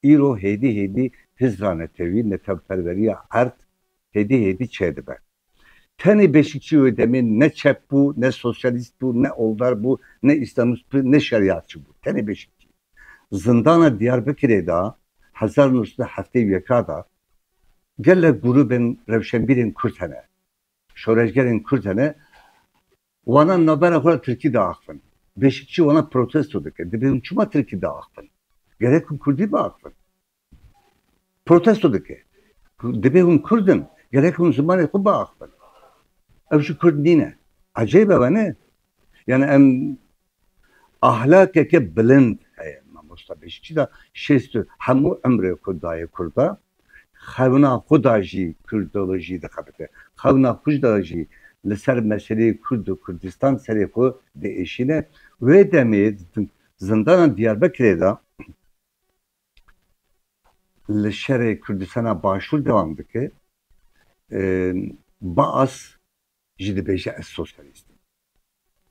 Îro hêdî hizra netewî, netewperweriya erd hêdî çê dibe. Tenê beşikçi wê demê ne çep bû, ne sosyalist bû, ne oldar bû, ne İslamist bû, ne şeriatçı bû. Tenê beşikçi. Zindana Diyarbakırê da 1971 da gelek grubên rewşenbîrên Kurd hene. Şoreşgerên Kurd hene. Wana navbera xwe Tirkî de axivin. Beşikçi wana protesto dike. Dibê çima Tirkî de axivin. Gerek hûn Kurdî biaxivin. Protesto dike. Dibê hûn Kurdin. Gerek hûn zimanê xwe biaxivin. Ev jî Kurd nîne. Acayip ev ne? Yani em ahlakeke bilind heye. Beşikçi de şestü hemû emrê Kurdayê Kurda xewna xwe da jî Kurdolojî dixebite. Xewna xwe da jî li ser meseleyê Kurd û Kurdistan serê xwe diêşîne. Wê demê zindana Diyarbakırê da li şerê Kurdistana başûr devam dike. Baas jî dibêje ez sosyalistim.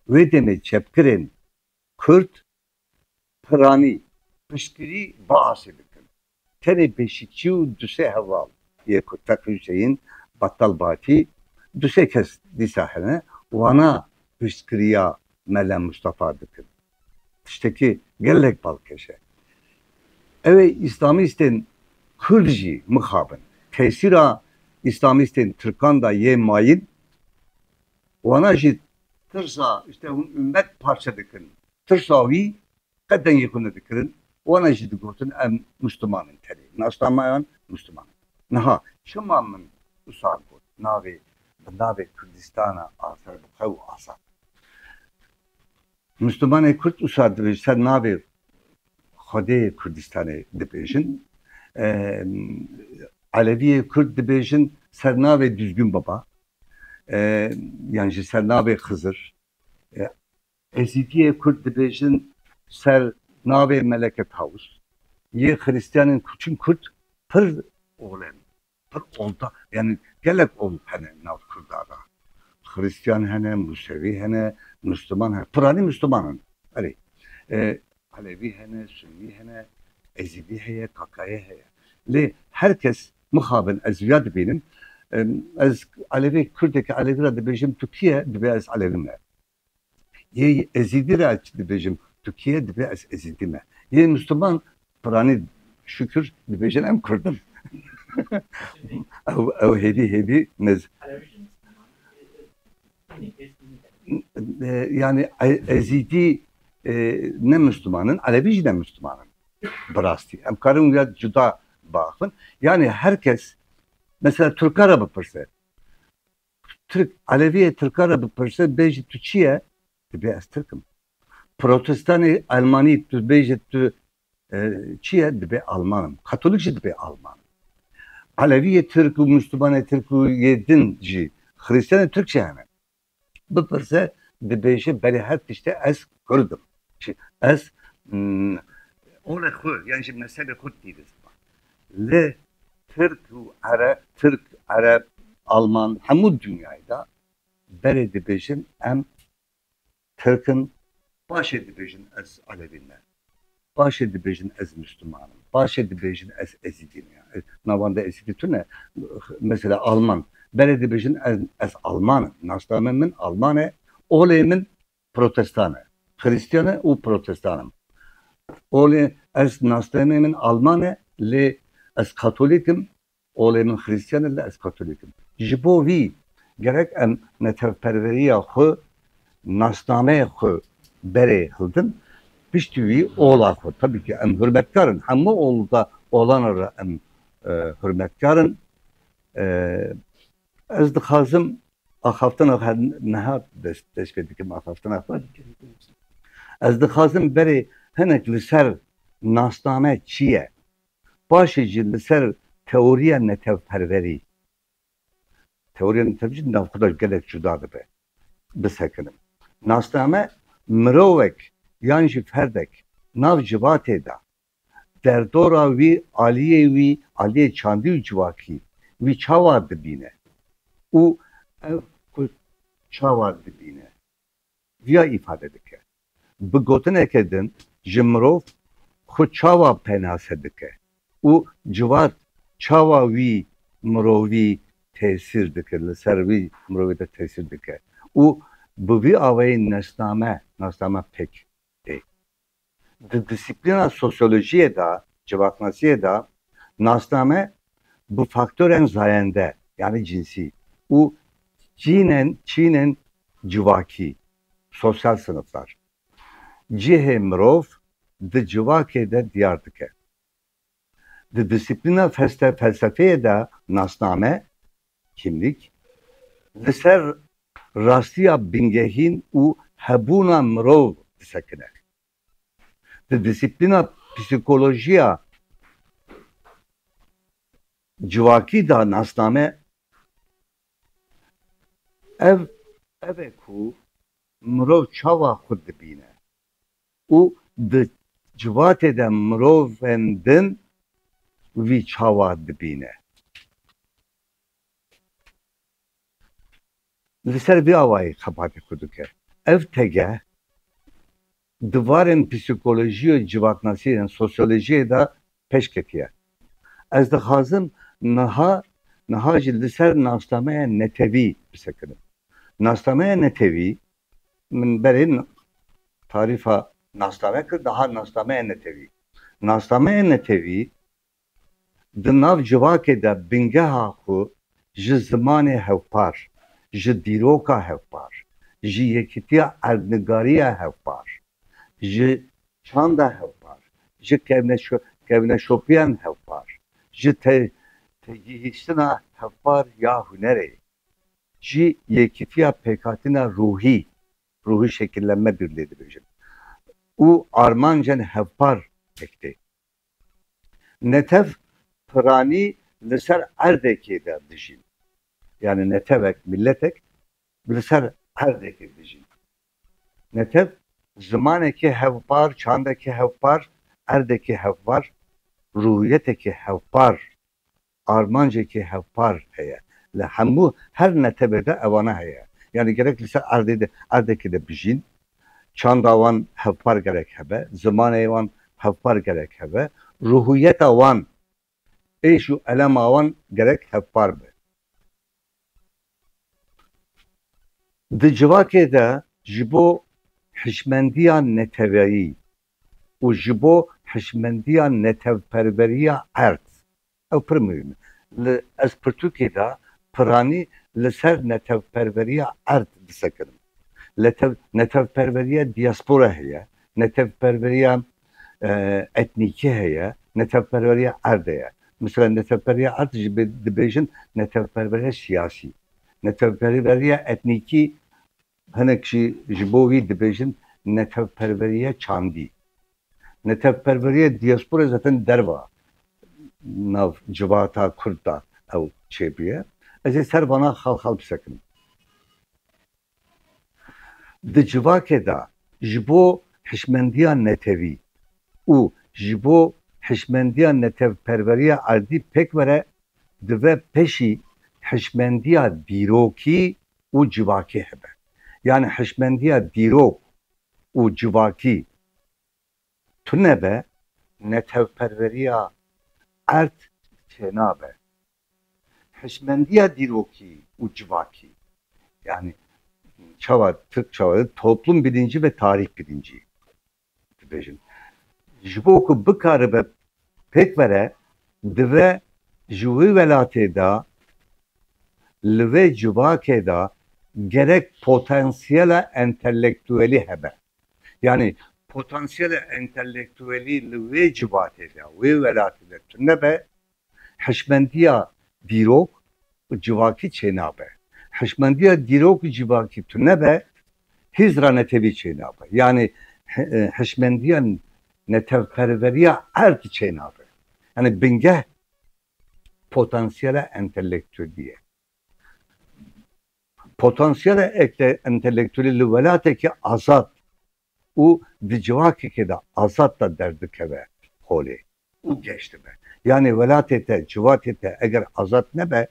Wê demê çepkirên Kurd piranî piştgirî Baasê dikin. Tenê beşikçî û dusê heval yê ku Teqî Hüseyin, Battal Batî dusê kes dîsa hene wana piştgiriya Mele Mustafa dikin. Tiştekî gelek balkeşe. Ew İslamistên Kurd jî mixabin. Tesîra İslamistên Tirkan da yê mayîn wana jî tirsa işte hûn ümmet parça dikin. ترساوی قدن یکونه دکرن وانا جدی گفتن ام مسلمانن تری ناسلامایان مسلمان نها شما من اصال بود ناوی کردستان آثار بخو آثار مسلمان کرد اصال دبیش سر ناوی خدا کردستان دبیشن Alevi Kürt dibêjin sernavê Düzgün Baba yani ji sernavê Xizir Ezîdiyê Kürt dibêjin sernavê Meleke Tavus yê Xristiyanên Kûçin Kürt pir olen pir olda yani gelek ol hene nav Kurdada Xristiyan hene Musevi hene Müslüman hene pirani Müslümanın Ali Alevi hene Sünni hene Ezîdi heye Kakaya heye li herkes muhabin ezviyat benim az Alevi Kürt'teki Alevi'de dibêjim Türkiye dibe az Alevime ye Ezîdi re dibêjim Türkiye dibe az Ezîdime ye Müslüman pirani şükür dibêjin em Kürdim ew hedi nez yani Ezîdi ne Müslümanın Alevi de Müslümanın براستی ام کارم یاد جدا باخن yani herkes mesela Türk Arabı pırsa Türk Aleviye Türk Arabı pırsa beji Türkiye dibe az Türk'üm Protestanı Almani beji Çiye dibe Almanım Katolikçi dibe Almanım Aleviye Türk Müslümanı Türk yedinci Hristiyanı Türkçe hemen bu pırsa dibeji beri her işte az Kürdüm az Ona kur, yani şimdi mesele Kürt değiliz. Le Türk, Arap, Alman, hemû dünyada bere dibêjin em Türk'ün başê dibêjin ez Alevinler. Başê dibêjin ez Müslümanım. Başê dibêjin ez Ezîdim. Navanda Ezîdi tune mesela Alman. Bere dibêjin ez Almanım. Nastamem min Almane, olê min Protestanı. Hristiyanı û Protestanım. Olê ez nastemê min Almane lê ez Katolikim olê min Hristiyan e lê ez Katolikim ji bo vî gerek em netevperveriya xwe nasnameyê xwe berê hildin piştî wî oğla xwe tabii ki em hürmetkarin hemû oğulda olan re em hürmetkarin ez dixwazim axaftana neha dest pê dikim axaftana xwe ez dixwazim berê hinek li ser nasname çiye başê jî li ser teoriya netevperverî teoriya netevperverî navxwe gelek cuda dibe bisekinim nasname mirovek yan jî ferdek nav civatê de derdora wî aliyê çandî û civakî wî çawa dibîne û ev ku çawa dibîne viya îfade dike bi gotineke din ji mirov xwe çawa penase dike û civat çawa wî mirovî tesîr dike li ser wî mirovê de tesîr dike û bi vî awayî nasname pek ê di disiplîna sosyolojiyê de civaknasiyê de nasname bi faktörên zayende yani cinsî û çînên civakî sosyal sınıflar cihê mirov di civakê de diyar dike. Di disiplîna felsefeyê de nasname kimlik li ser rastiya bingehîn û hebûna mirov disekine. Di disiplîna psikolojiya civakî da nasname ev e ku mirov çawa xwe dibîne û di civatê de mirovên din wî çawa dibîne. Li ser vî awayî xebatê xwe dike. Ev tege divarên psikolojî û civaknasiyên sosyolojiyê de peşketiye. Ez dixwazim niha jî li ser nasnameya netewî bisekirim. Nasnameya netewî min berê tarifa nasname kir daha nasnameya netewî. Nasnameya netewî di nav civakê de bingeha xwe ji zimanê hevpar, ji dîroka hevpar, ji yekîtiya erdnigariya hevpar, ji çanda hevpar, ji kevneşopiyan hevpar, ji tegihiştina hevpar ya hunerê, ji yekîtiya pêkhatina ruhi şekillenme birliği dibêjin. û armancên hevpar ekte. Netev piranî li ser erdekê de dijîn. Yani netevek, milletek li ser erdekê dijîn. Netev zimanekî hevpar, çandekî hevpar, erdekî hevpar, ruhiyetekî hevpar, armancekî hevpar heye. Li hemû her netebê de evana heye. Yani gerek li ser erdekê de bijîn, çanda wan hevpar gerek hebe, zimanê wan hevpar gerek hebe, ruhiyeta wan êş û elema wan gerek hevpar be. Di civakê de ji bo hişmendiya neteveyî û ji bo hişmendiya netevperveriya erd, ew pir mühim e. Li ez pirtûkê de piranî li ser netevperveriya erd disekirim. Netevperveriya diaspora heye, netevperveriya etnîkî heye, netevperveriya erd heye. Mesela netevperveriya erd jî dibêjin netevperveriya siyasî. Netevperveriya etnîkî hinek jî ji bo wî dibêjin netevperveriya çandî. Netevperveriya diaspora zaten derva nav civata Kurd da ew çêbûye. Ez ê ser vana xal bisekirim. Di civakê de ji bo hişmendiya netevî û ji bo hişmendiya netevperveriya erdî pêk were dibe peşî hişmendiya dîrokî û civakî hebe. Yani hişmendiya dîrok û civakî tune be, netevperveriya erd çênabe. Hişmendiya dîrokî û civakî, yani Türk çavarı toplum bilinci ve tarih bilinci dibêjin. Ji bo ku bikaribe pêk were dibe ji wî welatê de li vê civakê de gerek potansiyela entelektüelî hebe. Yani potansiyela entelektüelî li vê civatê de, wê welatê de tune be, hişmendiya dîrok û civakî çênabe. Hişmendiya dîrok û civakî tune be, hîzra netevî çênabe. Yani hişmendiya netevperveriya erd çênabe. Yani bingeh potansiyela entelektüelî. Potansiyela entelektüelî li welateke azad û di civakekê de azad da derdikeve holê û geçti be. Yani welatê te, civatê te eger azad nebe,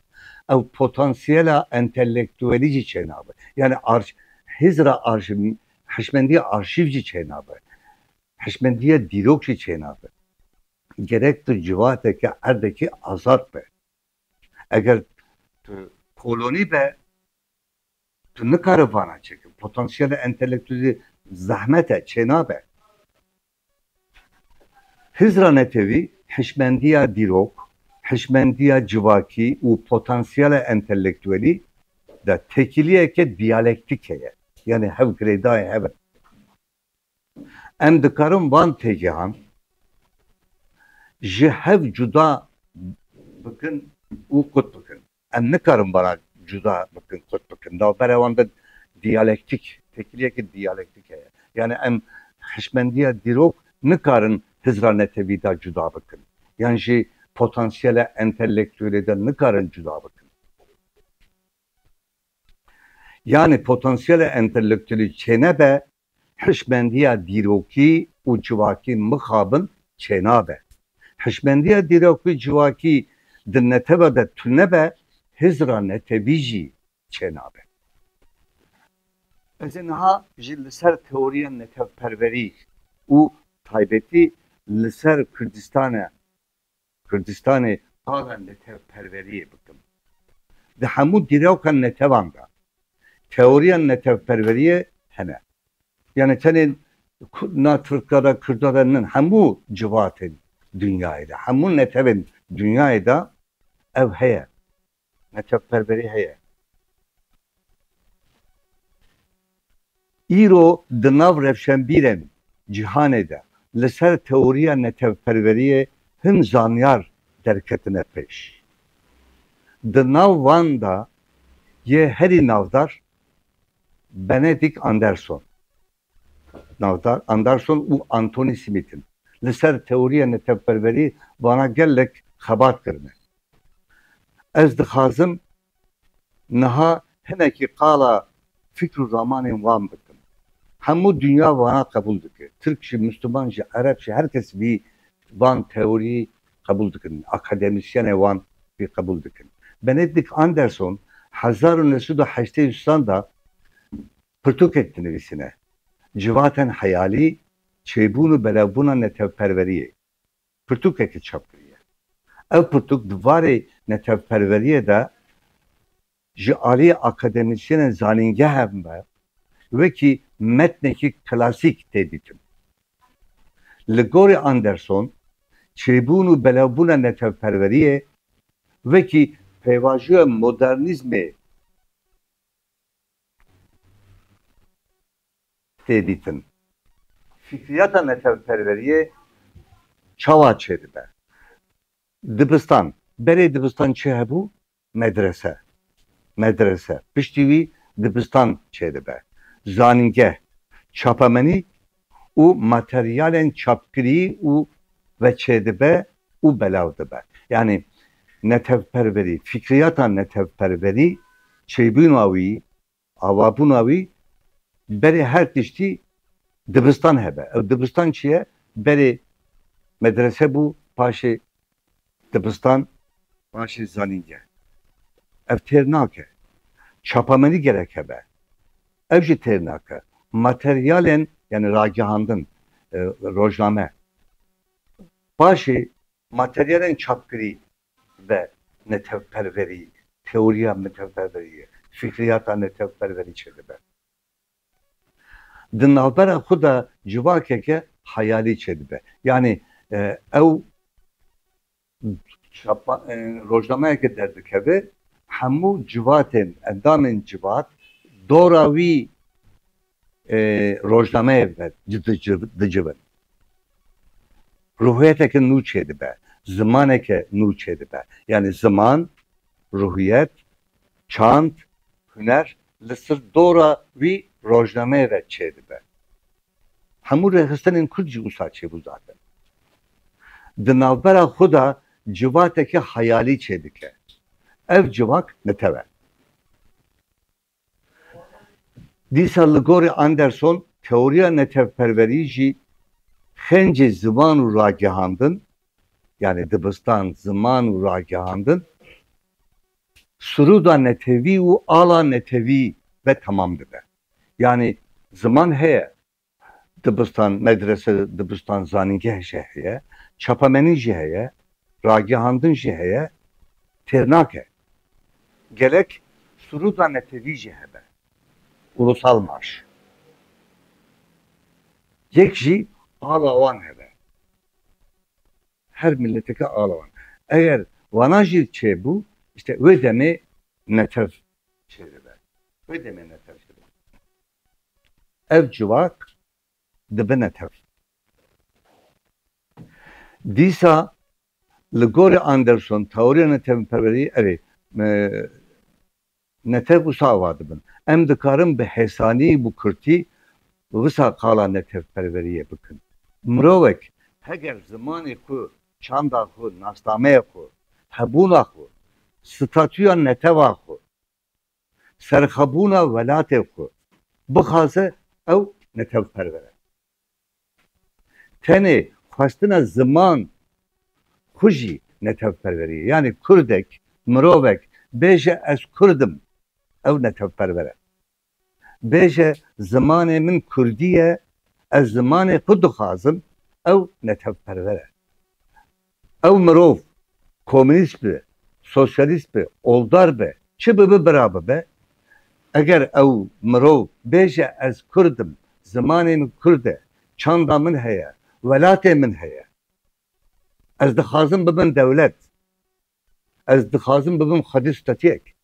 ew potansiyela entelektüelî jî çênabe. Yani hîzra arşivî, hişmendiya arşîv jî çênabe. Hişmendiya dîrok jî çênabe. Gerek tu civateke erdekî azad be. Eger tu kolonî be, tu nikare vana çekin. Potansiyela entelektüelî zahmete çênabe. Hîzra netevî, hişmendiya dîrok, hişmendiya civakî û potansiyela entelektüelî de tekiliyeke diyalektik heye. Yani hev girêdayê hebe. Em dikarin van têgihan ji hev cuda bikin û kut bikin. Em nikarin vana cuda bikin, kut bikin. Navbera wan de diyalektik, tekiliyeke diyalektik heye. Yani em hişmendiya dîrok nikarin hîzra netevî de cuda bikin. Yani jî potansiyela entelektüelî de nikarin cuda bikin. Yani potansiyela entelektüelî çêne hişmendiya dîrokî û civakî mixabin çênabe. Hişmendiya dîrokî civakî di netebe de tune be, hîzra netevî jî çênabe. Ez ê niha ji li ser teoriya netevperverî û taybetî li ser Kurdistanê ala netevperveriyê bikim. Di hemû dîrokan netevan de teoriya netevperveriyê hene. Yani tenê na Türkara, Kurdara hemû civatên dünyayê de, hemû netevên dünyayê de ev heye. Netevperverî heye. îro di nav rewşenbîrên cihanê de li ser teoriya netewperveriyê hin zanyar derketine pêş. Di nav wan da yê herî navdar Benedict Anderson. Navdar Anderson û Anthony Smith'in. Li ser teoriya netewperverî bana gelek xebat kirine. Ez dixwazim niha hinekî qala fikr û zamanên wan bikim. Hemû dünya wana qebûl dike. Türk jî, Müslüman jî, Ereb jî, herkes vî van teorî qebûl dikin. Akademisyenê wan vî qebûl dikin. Benedict Anderson 1983 da pirtûkek dinivîsine. Civatên heyalî çêbûn û belewbûna netewperveriyê. Pirtûkekê çap kiriye. Ev pirtûk di varê netewperveriyê de ji aliyê akademisyenên zanîngeh be wekî metnekî klasîk tê dîtin. Li gorî Anderson çêbûn û belewbûna netewperveriyê wekî pêvajoya modernîzmê tê dîtin. Fikriyata netewperveriyê çawa çêdibe. Dibistan, berê dibistan çi hebû? Medrese. Medrese. Piştî wî dibistan çêdibe. Zanîngeh, çapamenî û materyalên çapkirî û ve çêdibe û belav dibe. Yani netewperverî, fikriyata netewperverî çêbûna wî, avabûna wî berê her tiştî dibistan hebe. Ev dibistan çi ye? Berê medrese bû, paşê dibistan, paşê zanîngeh. Ev têr nake. Çapamenî gerek hebe. Ev jî têr nake. Materyalên yani ragihandin, rojname. Paşê materyalên çapkirî ve netewperverî, teoriya netewperveriyê, fikriyata netewperverî çêdibe. Di navbera xwe de civakeke hayalî çêdibe. Yani ew rojnameyeke derdikeve hemû civatên, endamên civat dora wî rojnameyê ve dicivin. Ruhiyeteke nû çêdibe. Zimaneke nû çêdibe. Yani zaman, ruhiyet, çand, hüner li sir dora wî rojnameyê ve çêdibe. Hemû rêxistenên Kurd jî wisa çêbû zaten. Di navbera xwe de civateke hayalî çêdike. Ev civak netev e. Dîsa li gorî Anderson teoriya netewperverî jî xencê ziman û ragihandin, yani dibistan, ziman û ragihandin, suruda netewî û ala netewî ve tamam dibe. Yani ziman heye, dibistan, medrese, dibistan, zanîngeh jî heye, çapamenî jî heye, ragihandin jî heye, têr nake. Gelek suruda netewî jî hebe. Ulusal marş. Yek jî ala wan hebe. Her milleteke ala wan. Eğer wana jî çêbû, işte wê demê netev çêdibe. Wê demê netev çêdibe. Ev civak dibe netev. Dîsa li gorî Anderson teoriya netewperverî evê netev wisa ava dibin. Em dikarin bi hesanî û kurtî wisa qala netewperveriyê bikin. Mirovek heger zimanê xwe, çanda xwe, nasnameyê xwe, hebûna xwe, statûya neteva xwe, serxebûna welatê xwe bixwaze ew netewperver e. Tenê xwestina ziman xwe jî netewperverî. Yani Kurdek, mirovek bêje ez Kurdim, ew netewperver e. Bêje zimanê min Kurdî ye, ez zimanê xwe dixwazim, ew netewperver e. Ew mirov komünîst be, sosyalîst be, oldar be, çi bibe bira bibe, eger ew mirov bêje ez Kurdim, zimanê min Kurd e, çanda min heye, welatê min heye, ez dixwazim bibim dewlet, ez dixwazim bibim xwedî statiyek,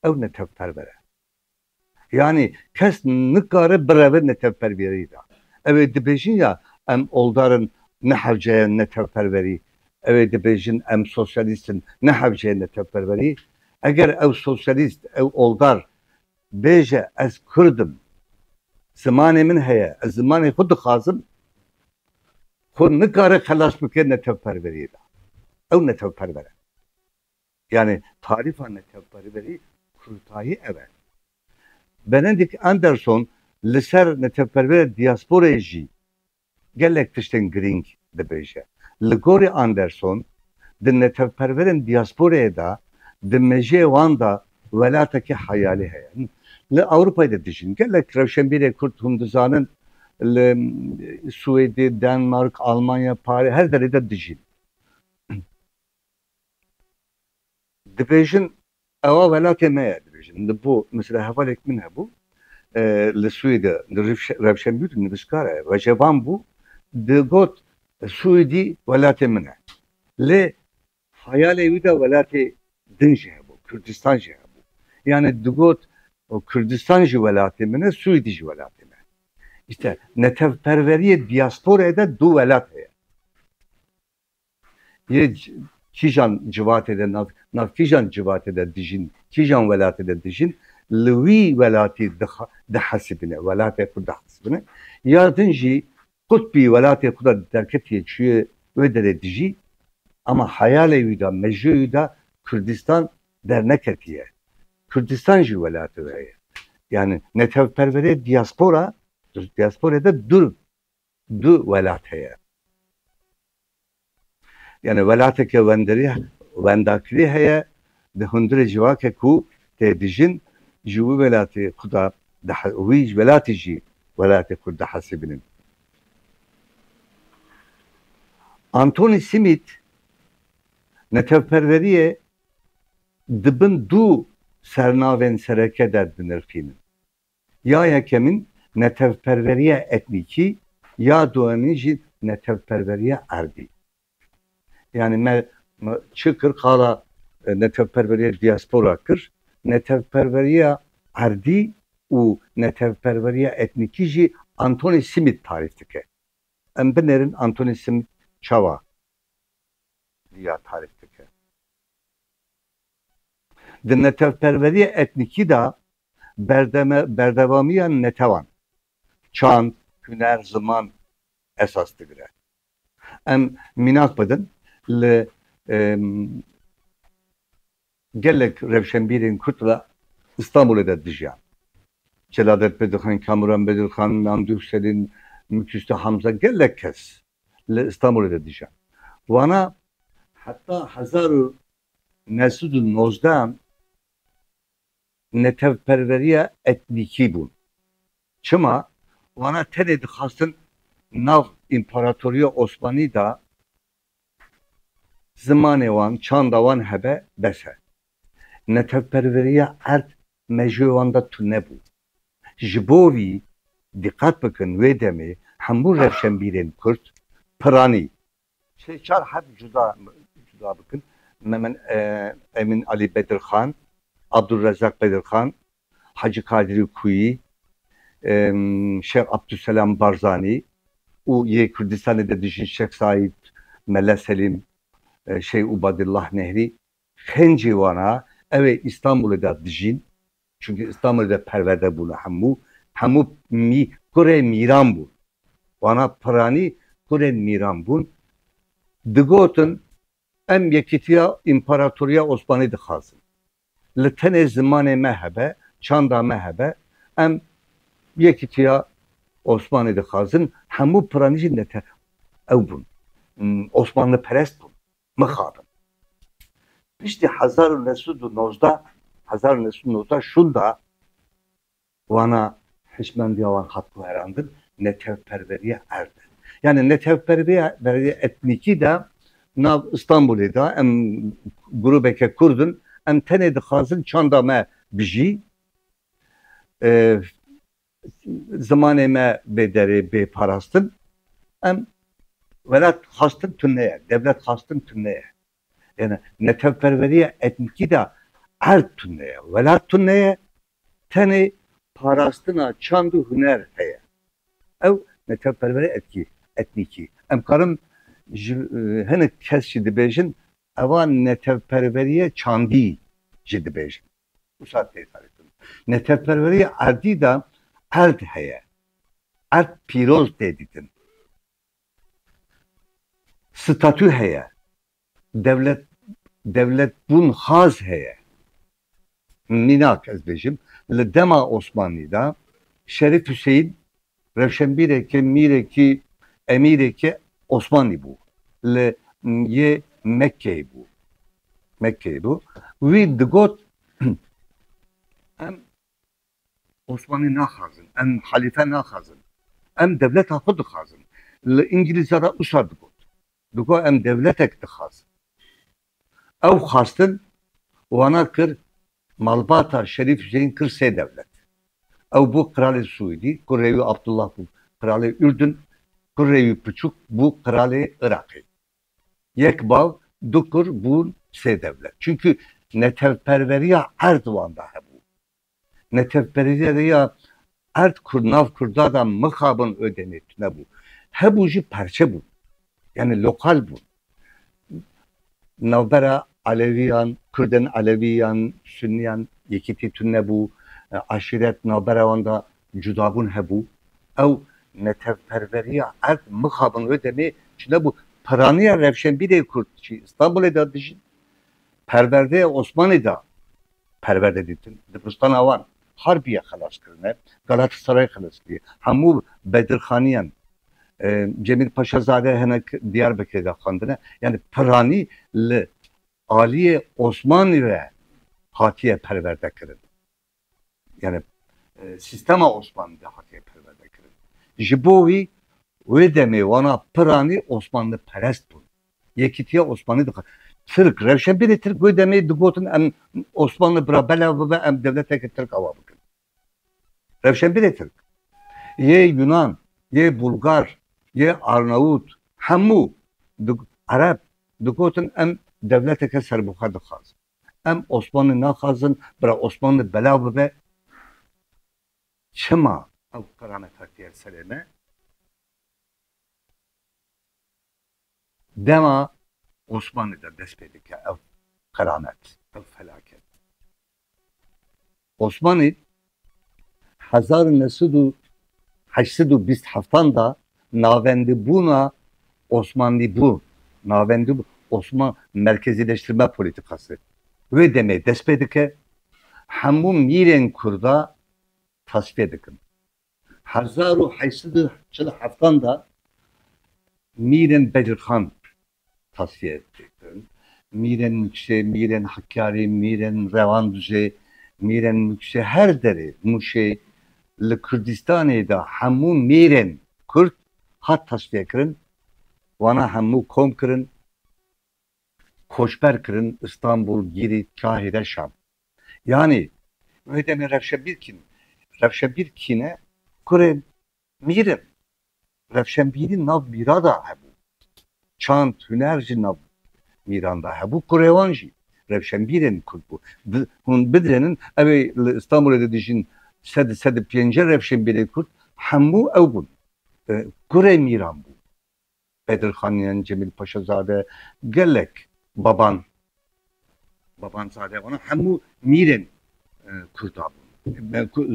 ew netewperver e. Yani kes nikare bireve netewperverî da. Evet dibêjin ya em oldarın ne hevceye ne tevperveri. Evet dibêjin em sosyalistin ne hevceye ne tevperveri. Eğer ev sosyalist ev oldar bêje ez Kurdim zamanê min heye ez zamanê xwe dixwazim xwe nikare xelas bike netevperveriyê de. Ew netevperver e. Yani tarifa netevperverî kurtayî ev e. Benedict Anderson li ser netevperverê diasporayê jî gelek tiştên girîng dibêje. Li gorî Anderson di netevperverên diasporayê de di mejiyê wan da welatekî hayalî heye. Li Avrupayê de dijîn gelek rewşenbîrê Kurd hûn dizanin li Swêdê, Denmark, Almanya, Parî her derê de dijîn. Dibêjin ewa welatê me ye dibêjin. Li bo mesela hevalek min hebû li Swêdê rewşenbîr nivîskar e vejevan bû di got Swêdî welatê min e. Lê hayalê wî de welatê din jî hebû, Kurdistan jî hebû. Yani di got Kurdistan jî welatê min e, Swêdî jî welatê min e. İşte netevperveriyê diasporayê de du welat heye. Yê kîjan civatê de nav kîjan civatê de dijîn, kîjan welatê de dijîn li wî welatê dihesibine, welatê xwe dihesibine. Ya din jî qutbî welatê xwe da derketiye çûye wê derê dijî ama hayalê wî da mejiyê wî da Kurdistan derneketiye. Kurdistan jî welatê wê heye. Yani netevperverê diasporada du welat heye. Yani welateke wendakirî heye di hundirê civakê ku tê dijîn ji wî welatê xwe da wî welatê jî welatê xwe dihesibînin. Anthony Smith netevperveriyê dibin du sernavên sereke de dinirfînin. Ya yekemin netevperveriye etnikî ya duanî jî netevperveriye erdî. Yani me çıkır kala netevperveriye diaspora kır, netevperveriye erdî û netevperveriye etnikî jî Anthony Smith tarif dike. Em binerin Anthony Smith çawa diya tarif dike. Di netevperveriye etnikî da berdevamiya netevan, çand, hüner, zaman esas digire. Em minak bidin li gelek rewşenbîrên Kurd ve İstanbul'da de dijiyan. Celadet Bedirhan, Kamuran Bedirhan, Namdi Hüseyin, Müküste Hamza gelek kes li İstanbul'da de dijiyan. Wana hatta Hazaru Nesudun Nozdan netevperveriye etnikî bûn. Çima wana tenê dixwastin nav İmparatoriya Osmanî da zimanê wan, çanda wan hebe bes e. Netevperveriya erd mejiyê wan da tu nebû. Ji bo wî dîqet bikin wê demê hemû rewşenbîrên Kurd piranî. Çar hep cuda bikin. Emin Ali Bedirxan, Abdurrezzak Bedirxan, Hacı Kadiri Kuyi, Şeyh Abdüsselam Barzani, u ye Kürdistan'da de dijîn Şeyh Said, Mele Selim, Şeyh Ubadillah Nehri, xencî wana ev İstanbul'da da dijîn, çünkü İstanbul'da perverde bûne hemû kurê mîran bûn. Wana piranî kurên mîran bûn. Digotin em yekîtiya İmparatoriya Osmanî dixwazin. Li tenê zimanê me hebe, çanda me hebe, em yekîtiya Osmanî dixwazin, hemû piranî jî ew bûn. Osmanlı perest bûn. Mixabin. Piştî 1919 şunda wana hişmendiya wan hat guherandin netevperveriye erdin. Yani netevperveriye etnikî de nav İstanbul'da da em grubeke Kurdun em tenê dixwazin çanda me bijî zamanê me bê derê bê parastin em welat xastin tuneye, devlet xastin tuneye. Yani netevperveriye etnikî de erd tuneye, welat tuneye tenê parastina çand û huner heye. Ew netevperveri etniki. Em karım hinek kes jî dibêjin eva netevperveriye çandî jî dibêjin. Bu saat têtarîtin. Netevperveriye erdî da erd heye. Erd pîroz tê dîtin. Statü heye. Devlet bun haz heye. Minak ez bêjim. Li dema Osmanlı'da Şerif Hüseyin revşenbîrekî mîrekî emireki Osmanlı bu. Li ye Mekke'yi bu. Mekke'yi bu. Ve digot em Osmanlı naxazın, em halife naxazın, em devlet xwe dixazin. Li İngilizlere uşa digot. Digot em devletek dixazin. Ew xastin wana kir malbata Şerif Hüseyin kir sê devlet. Ew bu Kralê Suudî, Kurrewî Abdullah bu Kralê Ürdün, Kurrewî Piçûk bu Kralê Iraqê. Yek bav, du kur bûn sê devlet. Çünkü netevperveriya Erdoğan'da hebu. Netevperveriya erd kur nav kurda da mıxabın ödenet ne bu. Hebu jî perçe bu. Yani lokal bu. Navbera Aleviyan, Kürden Aleviyan, Sünniyan, yekîtî tune bu. Aşiret navbera wanda cudabun hebu. Ew netevperveriya erd mıxabın ödemi ne bu. Paraniya Revşenbîrê Kurd İstanbul'da da dijîn. Perverde Osmanlı'da perverde ditin. Dibistan avan Harbiye xelas kirine, Galatasaray xelas kiriye. Hemû Bedirxaniyan, Cemil Paşazade hinek Diyarbakır'da xwendine. Yani Pirani li Aliye Osmanlı ve hatiye perverde kirin. Yani sistema Osmanlı'da hatiye perverde kirin. Ji bo wî wê demê wana Pirani Osmanlı perest bûn. Yekîtiya Osmanlı dixwe. Türk, Revşenbîrê Türk wê demê digotin em Osmanlı bira belav bibe em devleteke Türk ava bikin. Revşenbîrê Türk. Yê Yunan, yê Bulgar, yê Arnavut, hemû Arab digotin em devleteke serbuxa dixwazin. Em Osmanlı naxwazin bira Osmanlı belav bibe. Çima ew qiramet hatiye serê me dema Osmanlı'da dest pê dike ev keramet, ev felaket. Osmanlı 1987 da navendibûna Osmanlı bu. Navendibû Osman merkezileştirme politikası. Ve demê dest pê dike hemû mîrên Kurda tasfiye dikin. 1947 da mîrên Bedirxan tasfiye ettikin. Mîrên Mükse, mîrên Hakkari, mîrên Revandûzê, mîrên Mükse her derê Muşê li Kurdistanê da hemû mîrên Kurd hat tasfiye kirin. Wana hemû kom kirin. Koçber kirin İstanbul, Girit, Kahire, Şam. Yani wê demê Revşenbîrkîne kurê mîrin. Revşenbîrî nav mîra da hebû. Çand, hüner jî nav mîranda hebû. Kurêwan jî Revşenbîrên Kurd bû. Hûn bidirenin evê li İstanbulê de dijîn sed pênce Revşenbîrê Kurd hemû ew bûn. Kurê mîran bû. Bedirxaniyan, Cemil Paşazade, gelek Babanzade wana hemû mîrên Kurda bûn.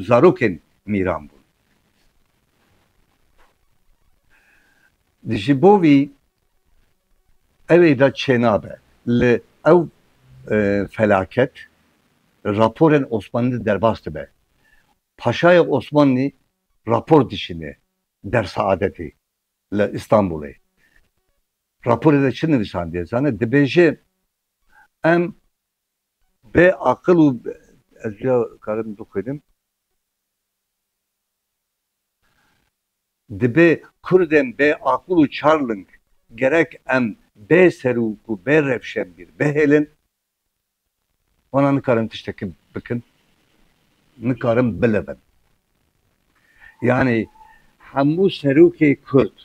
Zarokên mîran bûn. Ji bo wî evê da çênabe li ew felaket raporên Osmanlı derbas dibe. Paşaya Osmanlı rapor dişini dersaadeti li İstanbul'ê. Raporê de çi nivîsandiye zane dibêje em bê aqil û ez ya karim dixwînim dibe Kurdên bê aqil û çarling gerek em bê serûk û bê Revşenbîr bihêlin wana nikarin tiştekî bikin nikarin bilibin. Yani hemû serokê Kurd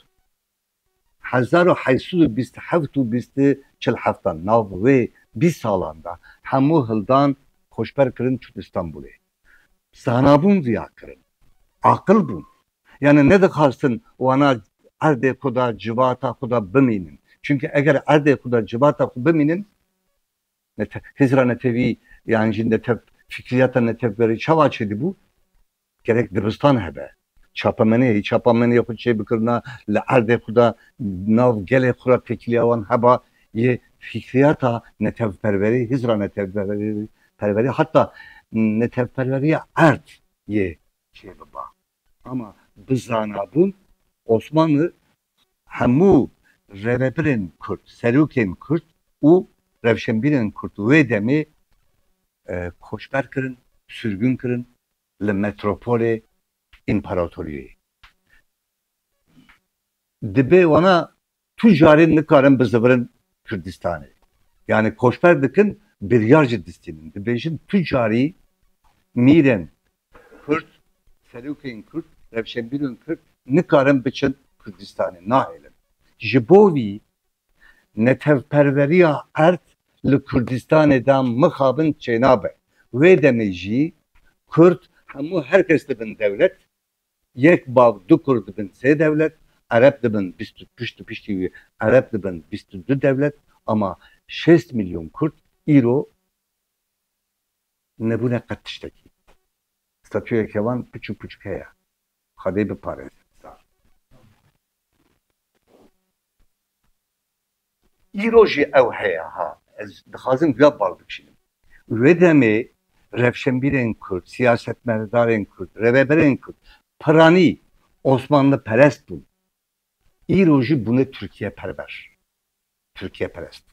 1827 û 1847 nav wê 20 salan da hemû hildan koçber kirin çûn İstanbulê. Zanabûn riya kirin. Aqil bûn. Yani ne dikarsın ona erde kuda civata kuda biminin. Çünkü eğer erde kuda civata kuda biminin hizra netevi yani şimdi fikriyata netevleri çava çedi bu gerek dibistan hebe. Çapameni yapıp şey bikirna le erde kuda nav gele kura tekliyavan heba ye fikriyata netevperveri hizra netevperveri hatta netevperveriye ert ye şey baba. Ama bizana bun Osmanlı hemu revebirin Kürt, seruken Kürt u revşenbirin Kürt ve demi koşber kırın, sürgün kırın le metropole imparatoriye. Dibe ona tüccarın nikarin bizlerin Kürdistan'ı. Yani koşber dikin bir yarcı distinin. Dibejin tüccari miren Kürt, seruken Kürt, revşenbirin Kürt nikarin biçin Kürdistan'ı. Nahilen. Jibovi netevperveriya ert li Kürdistan'ı da mıkabın çenabe. Ve demeji Kürt hemu herkes dibin devlet. Yek bav du Kürt dibin se devlet. Arap dibin pişti Arap dibin 22 devlet. Ama 6 milyon Kürt İro nebune kattıştaki. Statüye kevan küçük heya. Hadi bir pare. İroji ev heya ha. Ez dixazim vya baldık şimdi. Ve demi revşenbiren Kürt, siyasetmedaren Kürt, reveberen Kürt, Pırani Osmanlı perest bu. İroji bunu Türkiye perver. Türkiye perest.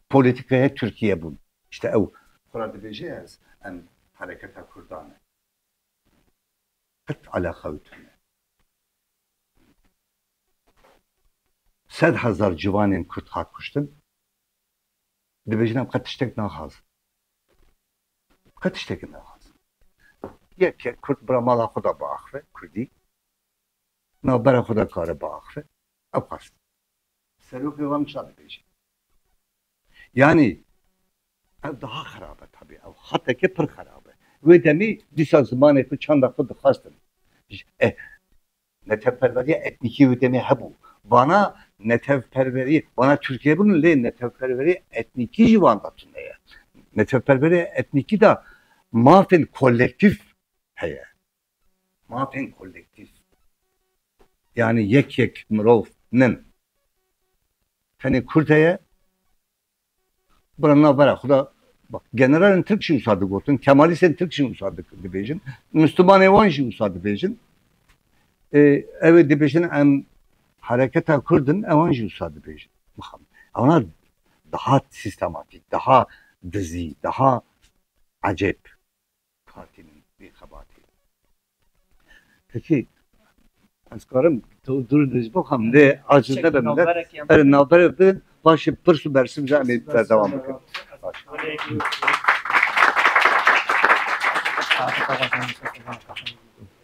Politikaya Türkiye bu. İşte ev. Kur'an-ı Beceğiz en harekete Kürdanı. Kıt alakalı tüne. 100,000 civanın Kürt hak kuştun. Dibejinem katıştek nahaz. Katıştek nahaz. Yek Kürt bramala xuda bağıqve, Kürdi. Nabara xuda kare bağıqve. Abkas. Seruki vam çadı beji. Yani ev daha xarabe tabi. Ev hatta ki pır xarabe. Ve demi disa zamanı ku çanda xuda xastın. Netevperveriye etniki ve demi hebu. Bana netevperveri, bana Türkiye bunun le netevperveri etniki civanda tüneye. Netevperveri etniki da mafen kolektif heye. Mafen kolektif. Yani yek mırov nin. Hani Kürt'e buranın haberi xuda bak generalin Türkçe usadık olsun, Kemalist'in Türkçe usadık dibejin, Müslüman evanjı usadık dibejin. Evet dibejin em hareketa Kürt'ün evanjı usadık dibejin. Ona daha sistematik, daha dizi, daha acayip partinin bir kabahati. Peki askarım dur bakalım ne acıda ben de navbere başı pırsu bersim zahmet devam edelim.